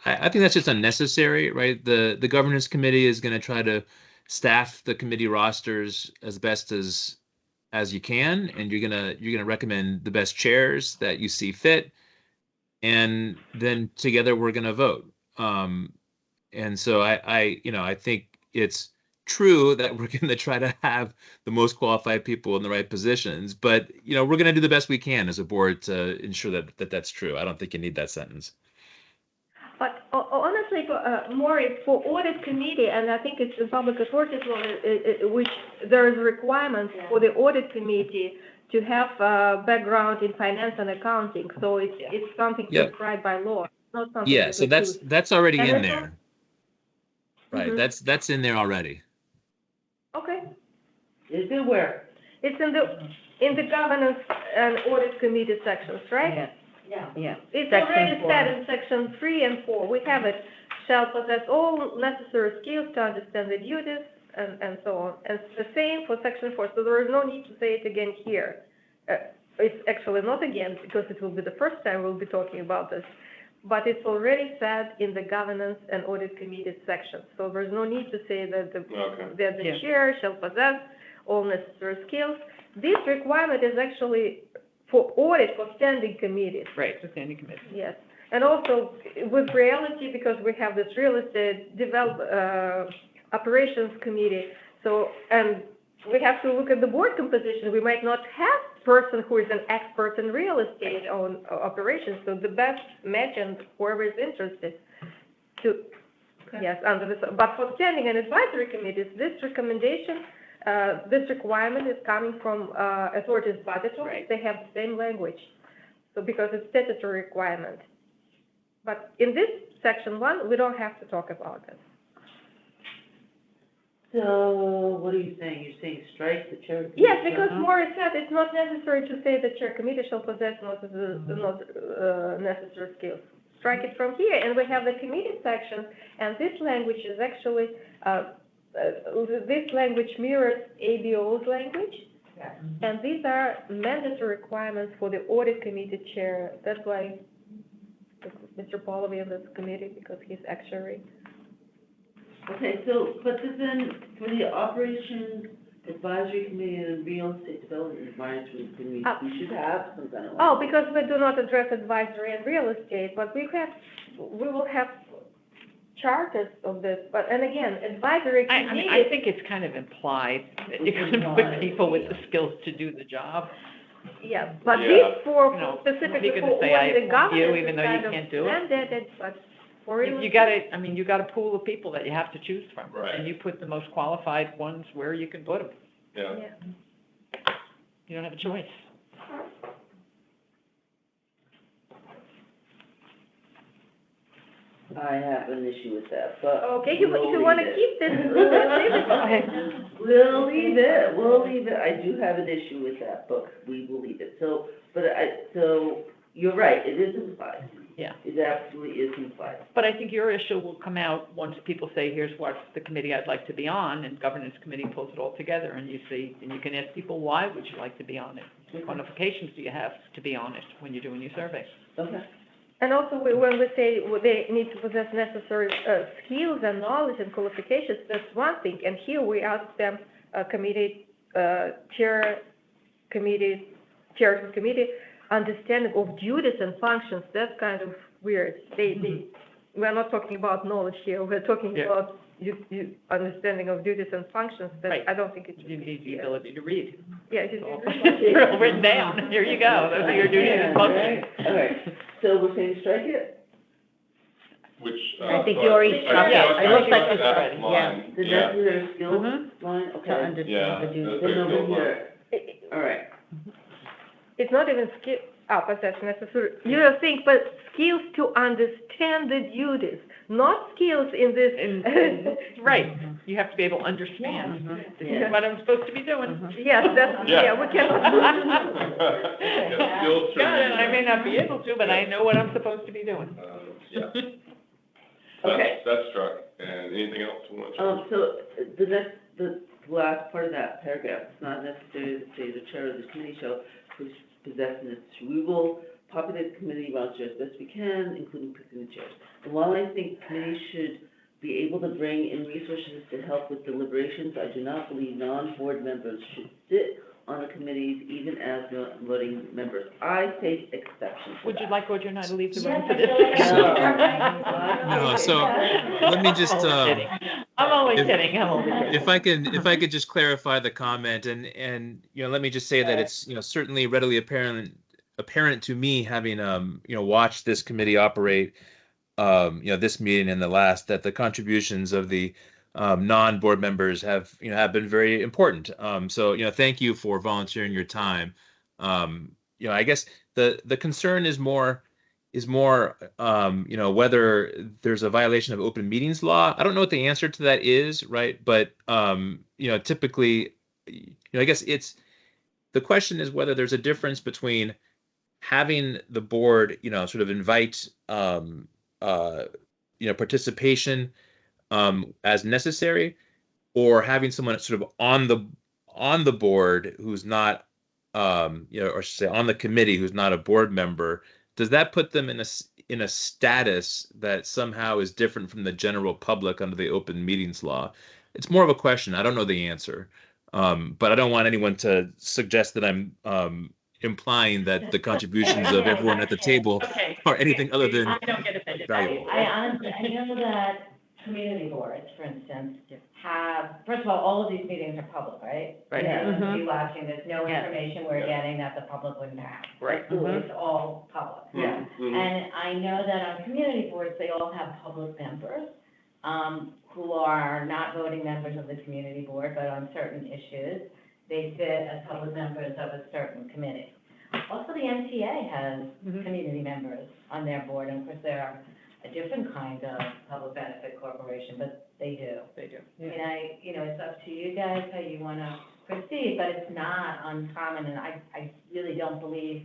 I think that's just unnecessary, right? The governance committee is going to try to staff the committee rosters as best as you can, and you're gonna recommend the best chairs that you see fit, and then together we're gonna vote. And so I think it's true that we're gonna try to have the most qualified people in the right positions, but we're gonna do the best we can as a board to ensure that's true. I don't think you need that sentence. But honestly, Maureen, for audit committee, and I think it's in public authorities law, which there is a requirement for the audit committee to have background in finance and accounting. So it's something Yep. prescribed by law, not something. Yeah, that so we that's choose. already And in it's there. Right, Mhm. that's in there already. Okay. Is it where? It's in the governance and audit committee sections, right? Yeah, Yeah. yeah. It's Section already 4. said in section 3 and 4, we have it, shall possess all necessary skills to understand the duties, and so on. And it's the same for section 4, so there is no need to say it again here. It's actually not again, because it will be the first time we'll be talking about this, but it's already said in the governance and audit committee section. So there's no need to say that the Yeah. chair shall possess all necessary skills. This requirement is actually for audit for standing committees. Right, the standing committee. Yes, and also with reality, because we have this real estate operations committee, so, and we have to look at the board composition. We might not have person who is an expert in real estate on operations, so the best match and whoever is interested to, yes, under this, but for standing and advisory committees, this recommendation, this requirement is coming from authorities budget office. Right. They have the same language, so because it's statutory requirement. But in this section 1, we don't have to talk about it. So, what are you saying? You're saying strike the chair? Yes, because Morris said it's not necessary to say the chair committee shall possess not necessary skills. Strike it from here, and we have the committee section, and this language is actually, this language mirrors ABO's language. And these are mandatory requirements for the audit committee chair. That's why Mr. Pallavi on this committee, because he's actuary. Okay, so, but then, for the operations advisory committee and real estate development advisory committee, we should have some kind of. Oh, because we do not address advisory and real estate, but we will have charters of this, but, and again, advisory I mean, committee. I think it's kind of implied that you're gonna put people with the skills to do the job. Yeah, but Yeah. this for, You know, specifically you're for gonna say, I audit and appoint governance you is even though you kind of can't do it. mandated, but for real You estate. gotta, I mean, you got a pool of people that you have to choose from. Right. And you put the most qualified ones where you can put them. Yeah. Yeah. You don't have a choice. I have an issue with that, but. Okay, if you we'll wanna leave it. keep this, we'll leave it. We'll leave it, I do have an issue with that, but we will leave it, so, so, you're right, it is implied. Yeah. It absolutely is implied. But I think your issue will come out once people say, here's what the committee I'd like to be on, and governance committee pulls it all together, and you see, and you can ask people, why would you like to be on it? What qualifications do you have to be on it when you're doing your survey? Okay, And also, when we say they need to possess necessary skills and knowledge and qualifications, that's one thing. And here we ask them, chairs of committee, understanding of duties and functions. That's kind of weird. We're not talking about knowledge here. We're talking Yeah. about understanding of duties and functions. That Right. I don't think it should You be need the here. ability to read. Yeah, It's all written down. Here you go. Those are your duties and functions. All right, so we're saying strike it? Which, I think sorry, you already which- struck it. I It looks like struck you that struck it, line, yeah. The yeah. necessary skills Mhm. line, To okay. understand the Yeah, duties. that's Then very over good. here, all right. It's not even possess necessary. You are saying, but skills to understand the duties, not skills in this. Right, you have to be able to understand, this Yeah. is what I'm supposed to be doing. Yes, that's, yeah, we can. Yeah, skills to Got it, I read. may not be able to, but I know what I'm supposed to be doing. Yeah, Okay. that's struck, and anything else you want to change? So the last part of that paragraph, it's not necessary to say the chair of the committee shall possess we will populate the committee roster as best we can, including picking the chairs. And while I think committees should be able to bring in resources to help with deliberations, I do not believe non-board members should sit on the committees even as voting members. I take exception to Would you that. like Audrey and I to leave the room Yes, for I this? feel like No, so let me just, I'm only if- kidding, I'm only kidding. if I could just clarify the comment and let me just say that it's certainly readily apparent to me, having watched this committee operate this meeting and the last, that the contributions of the non-board members have been very important. So thank you for volunteering your time. I guess the concern is more whether there's a violation of open meetings law. I don't know what the answer to that is, right? But typically, I guess the question is whether there's a difference between having the board, sort of invite participation as necessary, or having someone sort of on the board who's not or say on the committee who's not a board member. Does that put them in a status that somehow is different from the general public under the open meetings law? It's more of a question. I don't know the answer, but I don't want anyone to suggest that I'm implying that the contributions of everyone at the table Okay. are anything other than I don't get offended. valuable. I honestly, I know that community boards, for instance, have, first of all of these meetings are public, right? Right. Everyone can be watching, there's no Yeah. information we're getting that the public wouldn't have. Right. It's all public. Yeah. Mhm. And I know that on community boards, they all have public members, who are not voting members of the community board, but on certain issues, they sit as public members of a certain committee. Also, the MTA has Mhm. community members on their board, and of course, they're a different kind of public benefit corporation, but they do. They do. And it's up to you guys how you wanna proceed, but it's not uncommon, and I really don't believe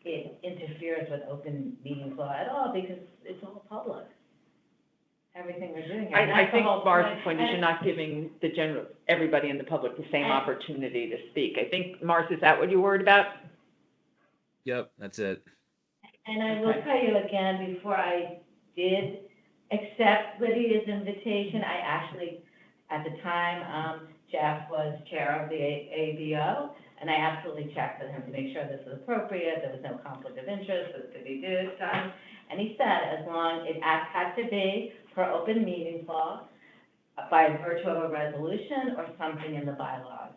it interferes with open meetings law at all, because it's all public. Everything we're doing here. And I that's the think whole Marcy's point is And- you're not giving everybody in the public the same opportunity to speak. I think, Marcy, is that what you're worried about? Yep, that's it. And I will Okay. tell you again, before I did accept Lydia's invitation, I actually, at the time, Jeff was chair of the ABO, and I absolutely checked with him to make sure this was appropriate, there was no conflict of interest, this could be done. And he said, as long, it had to be per open meetings law, by virtue of a resolution or something in the bylaws.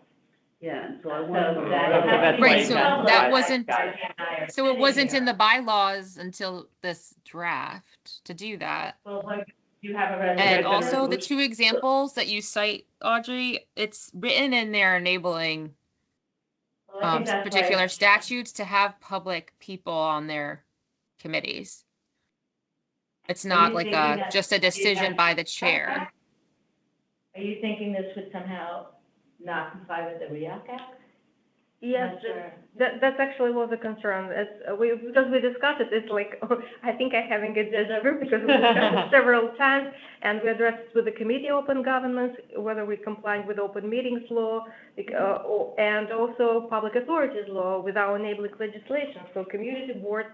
Yeah, and so I So want that to. has to be Right, so public. that wasn't- Darcy and I are So it sitting wasn't in here. the bylaws until this draft to do that. Well, like, you have a resolution. And also the two examples that you cite, Audrey, it's written in there enabling Well, I think that's why- particular statutes to have public people on their committees. It's Are not you like thinking that just a decision by the chair. Are you thinking this would somehow not comply with the REAC Act? Yes, Not sure. that's actually was a concern. Because we discussed it, it's like, I think I'm having a déjà vu because we discussed it several times, and we addressed it with the Committee on Open Government, whether we comply with open meetings law, and also public authorities law with our enabling legislation. So community boards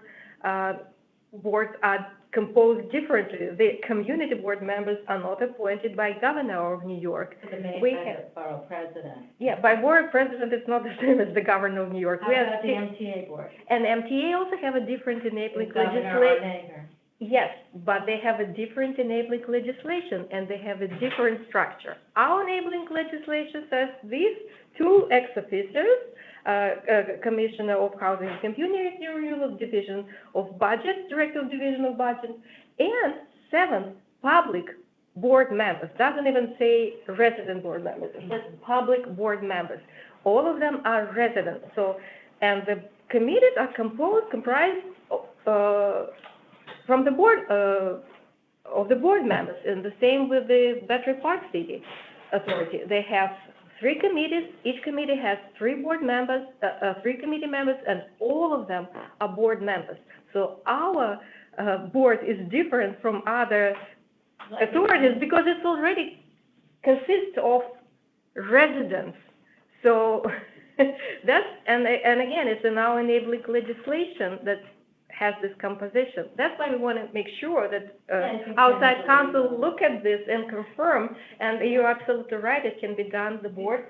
boards are composed differently. The community board members are not appointed by governor of New York. They're made We by have- the borough president. Yeah, by board president, it's not the same as the governor of New York. How We have about the MTA board? And MTA also have a different enabling Is Governor legislation. Onega? Yes, but they have a different enabling legislation and they have a different structure. Our enabling legislation says these two ex officios, Commissioner of Housing and Community Renewal, Division of Budget, Director of Division of Budget, and 7 public board members. Doesn't even say resident board members, it says public board members. All of them are residents, so, and the committees are comprised from the board, of the board members, and the same with the Battery Park City Authority. They have 3 committees, each committee has 3 board members, 3 committee members, and all of them are board members. So our board is different from other authorities because it's already consists of residents. So that's, and again, it's in our enabling legislation that has this composition. That's why we want to make sure that outside counsel look at this and confirm, and you're absolutely right, it can be done, the board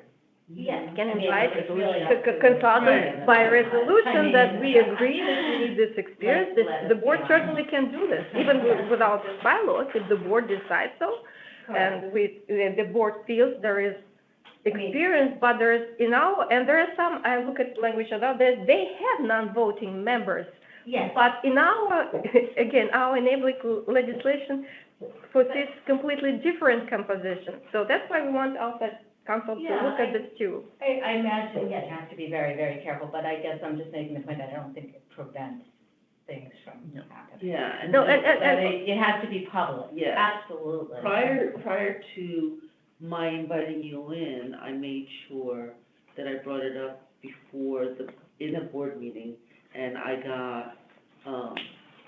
Yes. can I mean, invite it's really up to the consultants board. by I resolution mean, that we agree that we need this experience. Let The us board be certainly can do this, even without this bylaws, if the board decides so. Correct. And the board feels there is experience, but there is, and there are some, I look at language of others, they have non-voting members. Yes. But in our, again, our enabling legislation foresees completely different composition. So that's why we want outside counsel to Yeah, look at this too. I imagine, yes, you have to be very, very careful, but I guess I'm just making the point that I don't think it prevents things from happening. Yeah, and No, then- But it has to be public. Yeah. Absolutely. prior to my inviting you in, I made sure that I brought it up before in a board meeting, and I got,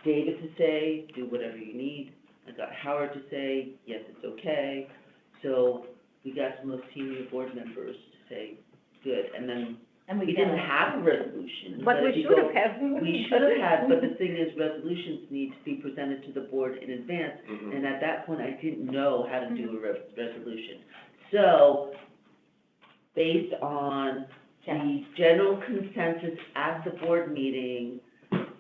David to say, do whatever you need. I got Howard to say, yes, it's okay. So we got some of those senior board members to say, good, and then we didn't have a resolution. But we if you should go- have had. We should have had, but the thing is, resolutions need to be presented to the board in advance, Mhm. and at that point, I didn't know how to do a resolution. So, based on the general consensus at the board meeting,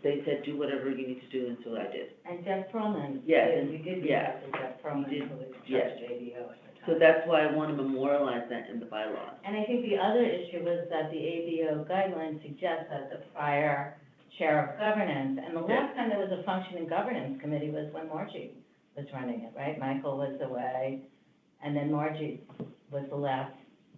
they said, do whatever you need to do, and so I did. And Jeff Perlman. Yes, You did, yes. Jeff Perlman, We did, who was yes. judge ABO at the So time. that's why I want to memorialize that in the bylaws. And I think the other issue was that the ABO guidelines suggest that the prior chair of governance, and the last time there was a functioning governance committee was when Margie was running it, right? Michael was away, and then Margie was the last.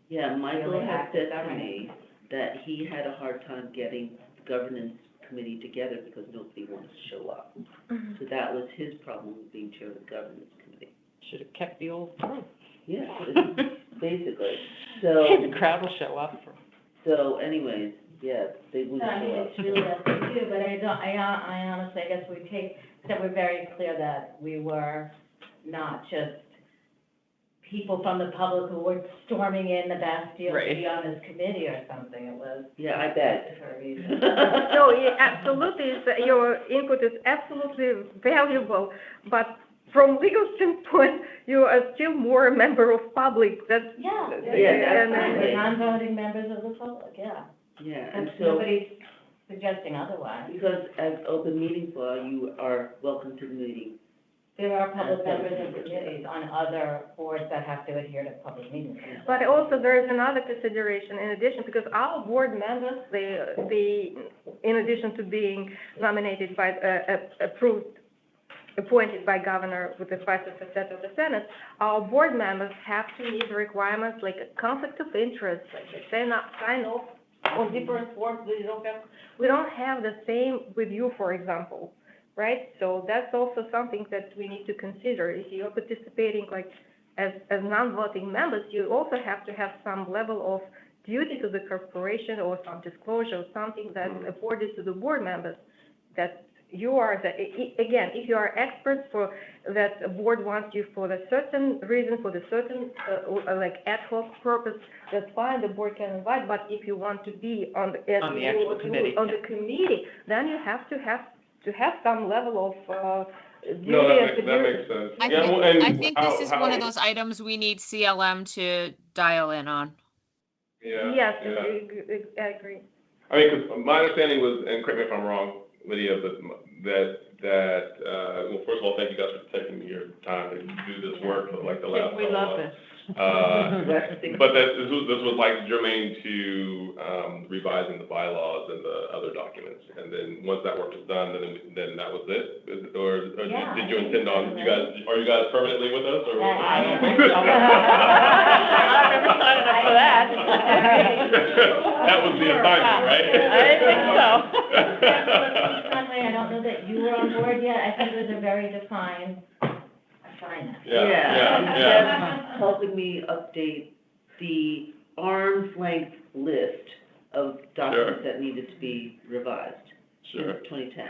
Yeah, Michael Really had active said to me that he had a hard time getting the governance committee together because nobody wanted to show up. Mhm. So that was his problem with being chair of the governance committee. Should have kept the old crew. Yeah, basically. So, The crowd will show up for. so anyways, yeah, they So, wouldn't I mean, show up. it's really up to you, but I honestly, I guess we take, that we're very clear that we were not just people from the public who were storming in the Bastille to Right. be on this committee or something, it was. Yeah, I bet. For a reason. No, yeah, absolutely, your input is absolutely valuable, but from legal standpoint, you are still more a member of public, that's. Yeah, Yeah, and- absolutely. we're non-voting members of the public, yeah. Yeah, And and so, nobody's suggesting otherwise. because as open meetings law, you are welcome to the meeting. There are public members of committees on other boards that have to adhere to public meetings. But also, there is another consideration in addition, because our board members, they, in addition to being nominated by, approved, appointed by governor with the 5% of the Senate, our board members have to meet the requirements like a conflict of interest, like they sign off on different forms, we don't have the same with you, for example, right? So that's also something that we need to consider. If you're participating like as non-voting members, you also have to have some level of duty to the corporation or some disclosure or something that's afforded to the board members, that you are again, if you are experts for, that a board wants you for the certain reason, for the certain, like ad hoc purpose, that's fine, the board can invite, but if you want to be on the On the actual committee, on the committee, then you have to have to have some level of, duty No, and that fiduciary. makes sense. I Yeah, think, well, and I think this is one of how- those items we need CLM to dial in on. Yeah, Yes, yeah. I agree. I mean, because my understanding was, and correct me if I'm wrong, Lydia, but well, first of all, thank you guys for taking your time to do this work for like the last We couple love months. this. But that, this was like germane to, revising the bylaws and the other documents. And then, once that work was done, then that was it? Or Yeah, did you I think intend so, on, are you guys permanently with us, or? I don't think so. I'm never signing up for that. That was the assignment, right? I think so. Conway, I don't know that you were on board yet, I think it was a very defined assignment. Yeah. Helping me update the arm's length list of documents that needed to be revised Sure. in 2010.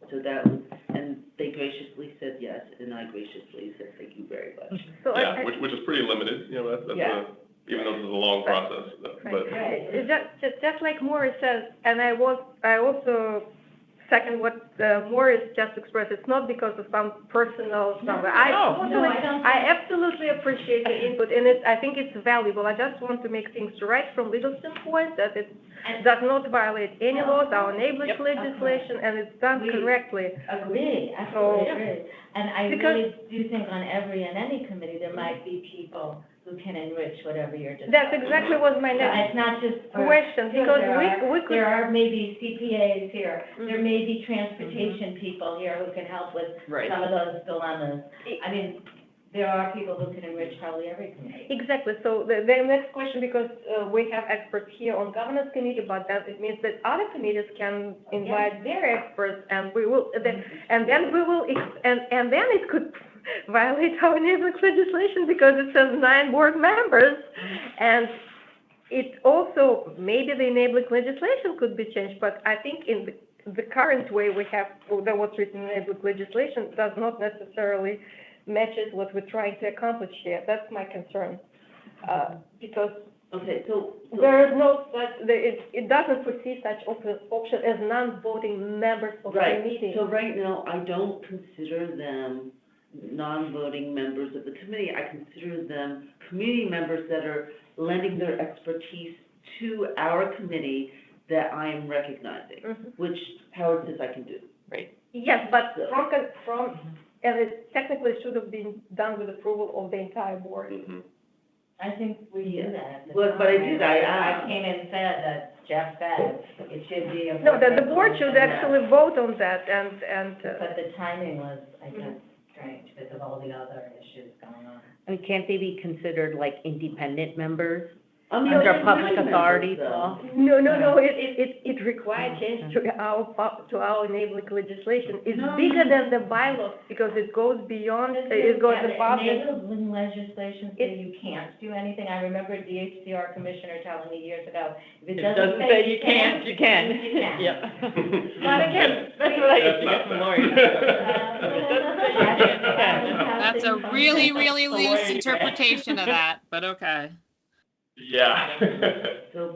So that was, and they graciously said yes, and I graciously said thank you very much. So Yeah, which is pretty limited, you know, that's Yeah. even though this is a long process, but. Right. Just like Morris says, and I also second what Morris just expressed, it's not because of some personal somewhere. No, I don't. I absolutely appreciate the input, and I think it's valuable. I just want to make things right from legal standpoint, that it does not violate any laws, our enabling legislation, and it's done correctly. Agree, So- absolutely agree. And I Because- really do think on every and any committee, there might be people who can enrich whatever you're discussing. That's exactly what my So next it's not just for. question, Sure, because there we could. There are maybe CPAs here, there Mhm. may be transportation people here who can help with Right. some of those dilemmas. I mean, there are people who can enrich probably every committee. Exactly, so the next question, because we have experts here on governance committee, but that it means that other committees can invite their experts, and we will, and then we will, and then it could violate our enabling legislation, because it says 9 board members, and it also, maybe the enabling legislation could be changed, but I think in the current way we have, that what's written in enabling legislation does not necessarily matches what we're trying to accomplish here. That's my concern. Because Okay, so there is no such, it doesn't foresee such option as non-voting members of the right, meeting. so right now, I don't consider them non-voting members of the committee. I consider them community members that are lending their expertise to our committee that I am recognizing, Mhm. which Howard says I can do. Yes, but from, and it technically should have been done with approval of the entire board. Mhm. I think we do that at the But I time. did, I came and said that Jeff said it should be a. No, that the board should resolution, actually vote on that, and, But the timing was, I guess, strange because of all the other issues going on. I mean, can't they be considered like independent members I'm the under only public committee authority member, law? no, it requires change to our enabling legislation. It's No, bigger no. than the bylaws, because it goes beyond, it goes above the. Enabling legislation say you can't do anything. I remember the HCR commissioner telling me years ago, if it doesn't say you can't, you can. you can. Yep. But again, That's what I used to That's get from not lawyers. That's a really, really That's the loose way. interpretation of that, but okay. Yeah. So,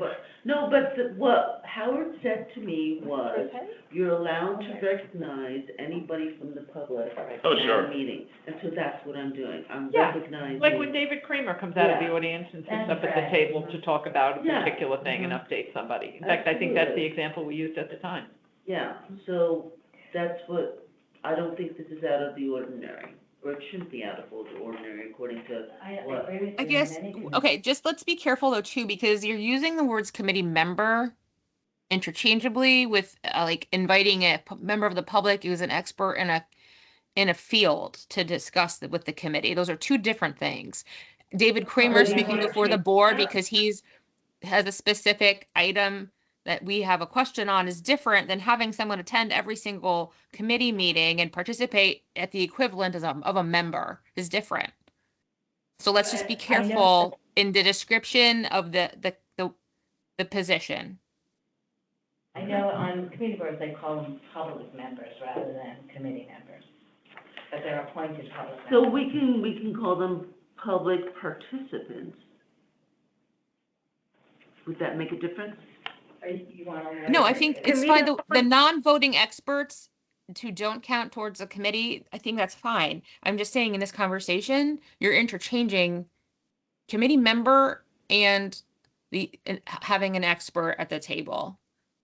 what Howard said to me was, you're allowed to recognize anybody from the public Oh, at sure. a meeting. And so that's what I'm doing. I'm Yeah, recognizing. Like when David Kramer comes out of the Yeah. audience and sits That's up at the right. table to talk about a Yeah. particular thing and update somebody. In fact, I think that's the example we used at the time. Yeah, so that's what, I don't think this is out of the ordinary, or it shouldn't be out of the ordinary according to, I What? agree with you. I in guess, many committees. okay, just let's be careful though too, because you're using the words committee member interchangeably with like inviting a member of the public who's an expert in a field to discuss with the committee. Those are two different things. David Kramer Well, you speaking wanna before the change board that? because has a specific item that we have a question on is different than having someone attend every single committee meeting and participate at the equivalent of a member is different. So let's just be I know careful in the description of the position. I know on committee boards, they call them public members rather than committee members, but they're appointed public members. so we can call them public participants. Would that make a difference? You want to? No, I think it's fine. The non-voting experts to don't count towards a committee, I think that's fine. I'm just saying in this conversation, you're interchanging committee member and having an expert at the table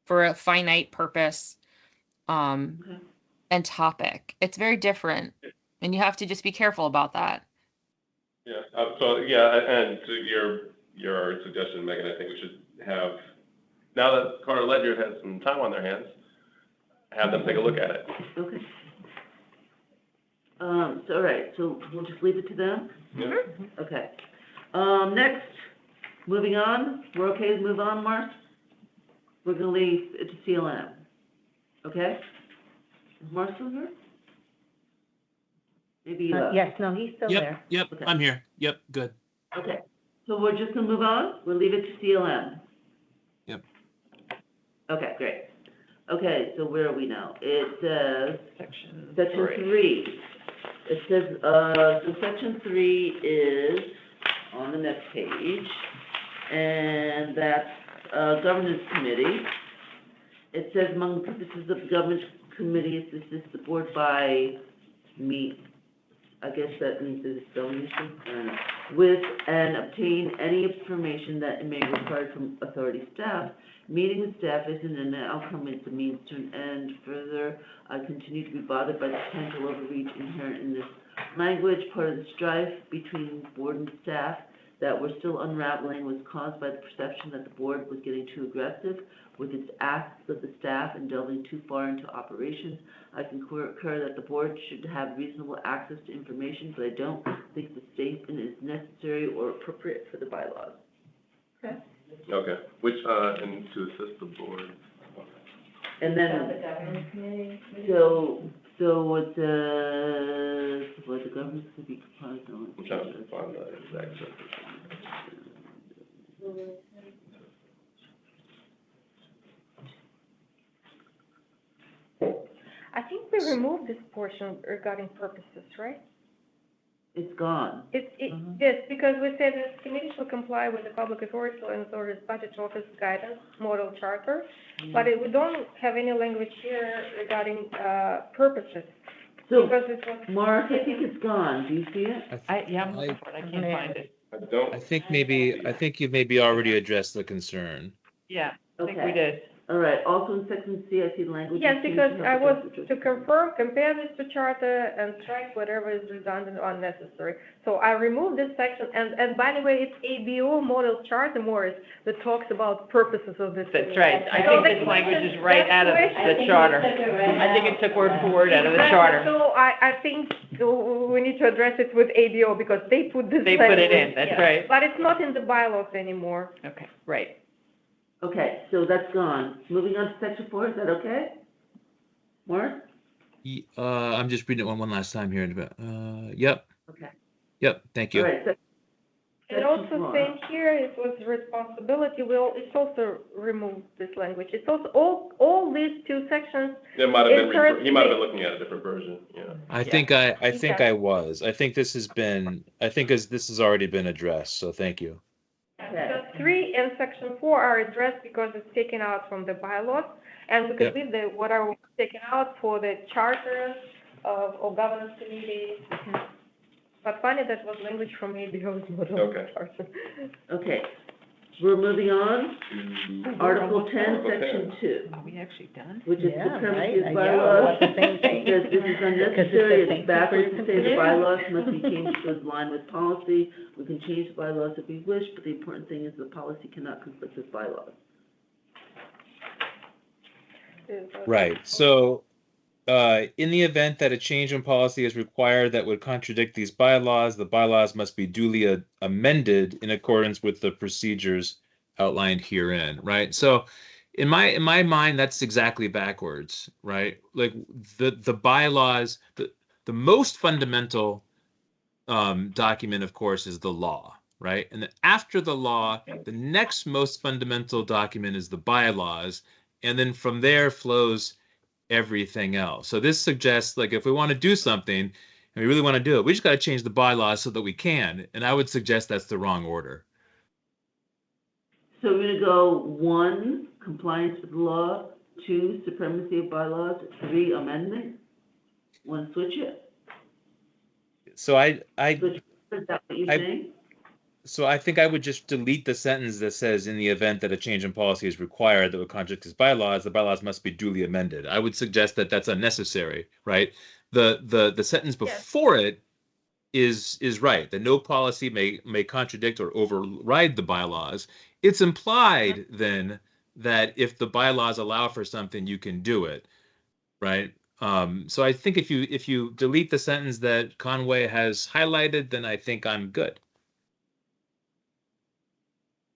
for a finite purpose Okay. and topic. It's very different, and you have to just be careful about that. Yeah, and to your suggestion, Megan, I think we should have, now that Carter Ledger has some time on their hands, have them take a look at it. Okay. So, all right, so we'll just leave it to them? Yeah. Okay. Next, moving on, we're okay to move on, Mark? We're gonna leave it to CLM, okay? Is Mark still here? Maybe you left. Yes, no, he's still there. Yep, Okay. I'm here. Yep, good. Okay, so we're just gonna move on, we'll leave it to CLM? Yep. Okay, great. Okay, so where are we now? It says, Section section 3. It says, so section 3 is on the next page, and that's, governance committee. It says among the purposes of the governance committee is to assist the board by I guess that means there's a spelling issue, I don't know, with and obtain any information that it may require from authority staff. Meeting with staff isn't an outcome, it's a means to an end. Further, I continue to be bothered by the potential overreach inherent in this language. Part of the strife between board and staff that we're still unraveling was caused by the perception that the board was getting too aggressive with its asks of the staff and delving too far into operations. I concur that the board should have reasonable access to information, but I don't think the statement is necessary or appropriate for the bylaws. Okay. Okay, which, and to assist the board. And About then, the governance committee. so it says, well, the government could be comprised of. I'm trying to find the exact sentence. I think we removed this portion regarding purposes, right? It's gone. Yes, because we said this committee shall comply with the public authority and authorities budget office guidance, model charter, but we don't have any language here regarding, purposes, So, because it was. Mark, I think it's gone. Do you see it? I'm looking for it, I can't find it. I I think you've maybe already addressed the concern. Yeah, I think we Okay. did. All right, also in section C, I see the language. Yes, is changed because to I help was address to confirm, compare this to charter and strike whatever is redundant or unnecessary. So I removed this section, and by the way, it's ABO model charter, Morris, that talks about purposes of this. That's right. I So think the this language question- is right out of that's I the think charter. we took it right I think out. it took word for word out of the Exactly. charter. So I think we need to address it with ABO, because they put this. They put it in, language. that's Yeah. right. But it's not in the bylaws anymore. Okay, right. Okay, so that's gone. Moving on to section 4, is that okay? Mark? I'm just reading it one last time here. Yep, Okay. yep, thank All you. right, And section also 4. same here, it was responsibility, it's also removed this language. It's also, all these two sections, It might have been, It's current- he might have been looking at a different version, yeah. I think I think Yeah. I was. I think this has already been addressed, so thank you. so 3 and section 4 are addressed because it's taken out from the bylaws. And we could Yep. leave what are taken out for the charter or governance committee. But funny, that was language from ABO's model Okay. charter. Okay, we're moving on. To Article 10, Article section 10. 2, Are we actually done? which is Yeah, the right, premises yeah, bylaws. the same thing. Because this is Because unnecessary, it's the it's same backwards thing to for say the your bylaws must be changed to align with policy. We can change the bylaws if we wish, but the important thing is the policy cannot conflict with bylaws. Right. So, in the event that a change in policy is required that would contradict these bylaws, the bylaws must be duly amended in accordance with the procedures outlined herein. Right. So, in my mind, that's exactly backwards. Right. Like the bylaws, the most fundamental document, of course, is the law. Right. And then after the law, the next most fundamental document is the bylaws. And then from there flows everything else. So this suggests, like, if we want to do something and we really want to do it, we just got to change the bylaws so that we can. And I would suggest that's the wrong order. So we're gonna go 1, compliance with the law, 2, supremacy of bylaws, 3, amendment? Want to switch it? So Switch, is that what you're I- saying? So I think I would just delete the sentence that says, in the event that a change in policy is required that would contradict his bylaws, the bylaws must be duly amended. I would suggest that that's unnecessary, right? The sentence before it is right. That no policy may contradict or override the bylaws. It's implied then that if the bylaws allow for something, you can do it, right? So I think if you delete the sentence that Conway has highlighted, then I think I'm good.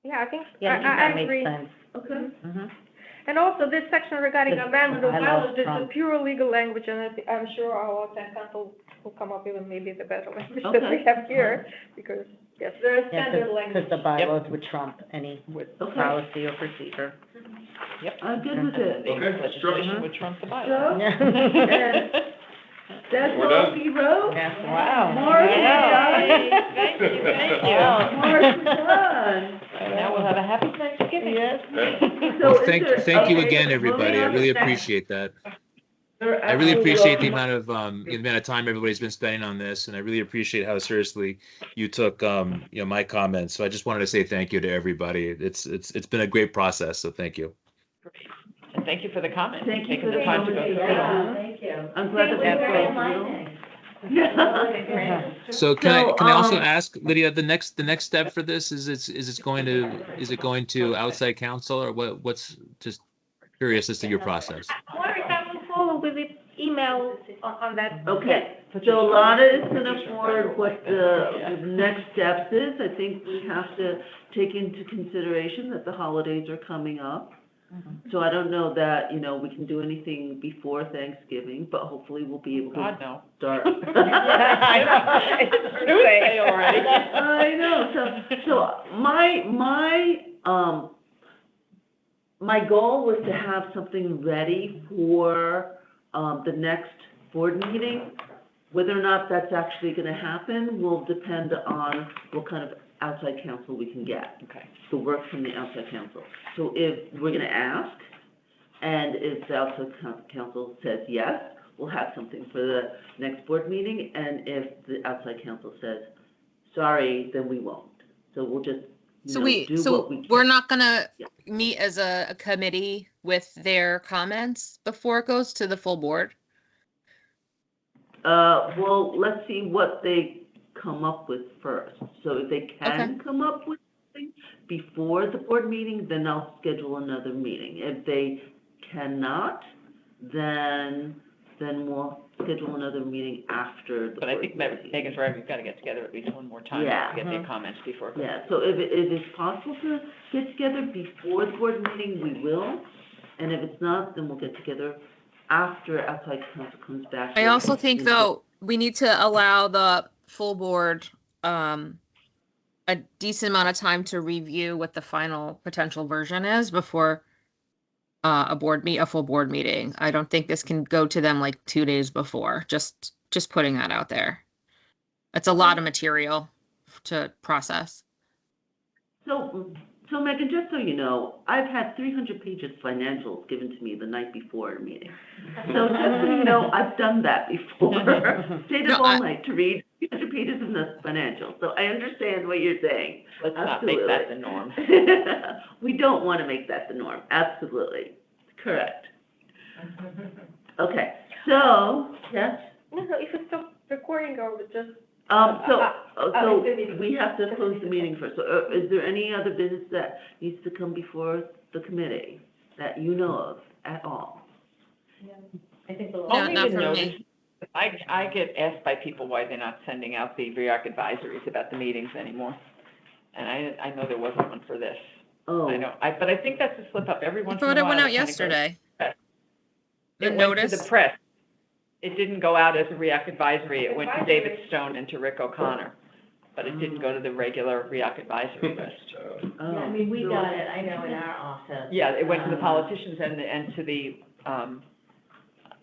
Yeah, I think, Yeah, I think I that agree. makes sense. Okay. Mhm. And also, this section regarding The amendment of bylaws bylaws, this is trump. pure legal language, and I'm sure our town council will come up with maybe the better language that Okay. we have here, because, yes, there is Yeah, standard because language. the bylaws would trump any Okay, policy or procedure. I'm good with it. Okay, Legislation would trump the bylaws. So, that's We're all done. he wrote? Yes, wow. Mark, Yeah. Thank you, thank you. Mark, we're done. Now we'll have a happy Thanksgiving. Yes. So Well, is thank there- you okay, again, moving everybody. I on to really next- appreciate that. You're I really absolutely appreciate the welcome. amount of time everybody's been spending on this, and I really appreciate how seriously you took my comments. So I just wanted to say thank you to everybody. It's been a great process, so thank you. And thank you for the comments. Thank you Taking for the time to go coming through today. them. Thank you. I'm glad that we Thank you very spoke. enlightening. Yeah. So can I also um, ask, Lydia, the next step for this is it going to outside counsel, or what's just curious as to your process? Mark, I will follow with the email on that. Okay, so Lotta is gonna forward what the next steps is. I think we have to take into consideration that the holidays are coming up. So I don't know that, we can do anything before Thanksgiving, but hopefully we'll be able to God, no. start. I know. It's Tuesday already. I know, so my goal was to have something ready for, the next board meeting. Whether or not that's actually gonna happen will depend on what kind of outside counsel we can get, Okay. the work from the outside counsel. So if we're gonna ask, and if the outside counsel says yes, we'll have something for the next board meeting, and if the outside counsel says, sorry, then we won't. So we'll just, do what we can. We're not gonna Yeah. meet as a committee with their comments before it goes to the full board? Well, let's see what they come up with first. So if they can come up with something before the board meeting, then I'll schedule another meeting. If they cannot, then we'll schedule another meeting after the But I board think meeting. Megan's right, we've got to get together at least one more time Yeah. to get their comments before. it goes. Yeah, so if it's possible to get together before the board meeting, we will. And if it's not, then we'll get together after outside counsel comes back. I with also think input. though, we need to allow the full board, a decent amount of time to review what the final potential version is before a full board meeting. I don't think this can go to them like 2 days before, just putting that out there. It's a lot of material to process. So Megan, just so you know, I've had 300 pages of financials given to me the night before a meeting. So just so you know, I've done that before. Stayed No, up all I- night to read 300 pages of the financials. So I understand what you're saying. Let's not make that the norm. We don't want to make that the norm, absolutely. Correct. Okay, so, yes, No, if you stop recording, I would just, so the meeting. we have to close the meeting first. So is there any other business that needs to come before the committee that you know of at all? I think the No, Only not the for notice. me. I get asked by people why they're not sending out the REAC advisories about the meetings anymore. And I know there wasn't one for this. Oh, But I think that's a slip up every I once in a thought while. it went out kinda goes- yesterday. The It went to the notice? press. It didn't go out as a REAC advisory. It went to Advisory. David Stone and to Rick O'Connor. But it didn't go to the regular REAC advisory list. oh. Yeah, I mean, we So- got it, I know, in our office. Yeah, it went to the politicians and to the, I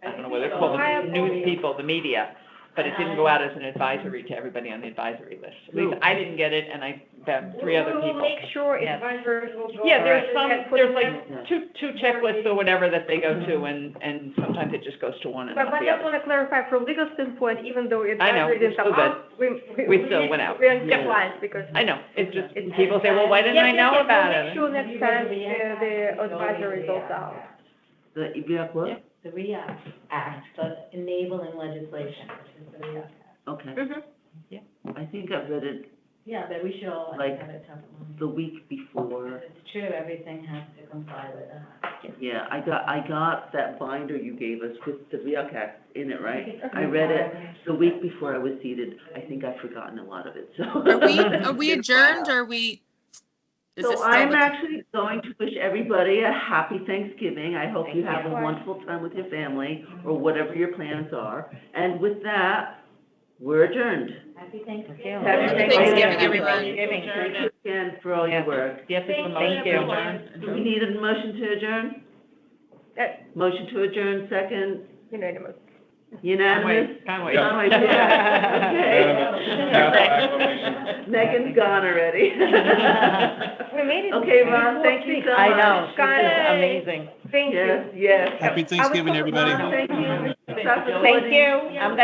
don't know what they're called, High the news authority. people, the media. but it didn't go out as an advisory to everybody on the advisory list. At least I didn't get it, and I found 3 other We will people. make sure Yes. advisors will go. Yeah, there's and put there's it like in. two checklists or whatever that they go to, and sometimes it just goes to one and But not I the just other. want to clarify, from legal standpoint, even though I know, advisory didn't we're come still out, We still went out. we're in compliance because. I know, it's just, people say, well, why didn't I Yes, know yes, about yes, it? we'll make sure next time the advisory goes out. The EBRC what? The REACT Act, the enabling legislation, which is the REACT Act. Okay. I think I read it Yeah, but we should all Like- have it top of mind. the week before. It's true, everything has to comply with that. Yeah, I got that binder you gave us with the REAC Act in it, right? I read it the week before I was seated. I think I've forgotten a lot of it, so. Are we adjourned or are we? Is this So still I'm the- actually going to wish everybody a happy Thanksgiving. I hope you have a you. wonderful time with your family, or whatever your plans are. And with that, we're adjourned. Happy Thanksgiving. Happy Thanksgiving, everyone. Thank you again for all your work. Yes, it's a Thank you. motion. Do we need a motion to adjourn? Motion to adjourn, second, Unanimous. unanimous? Conway. Conway, yeah. Council acclamation. Okay. Megan's gone already. We made it. Okay, Ron, thank you so much. I know, this Got is it. amazing. Thank you. Yes, yes. Happy Thanksgiving, everybody. Ron, thank you. Thank you. I'm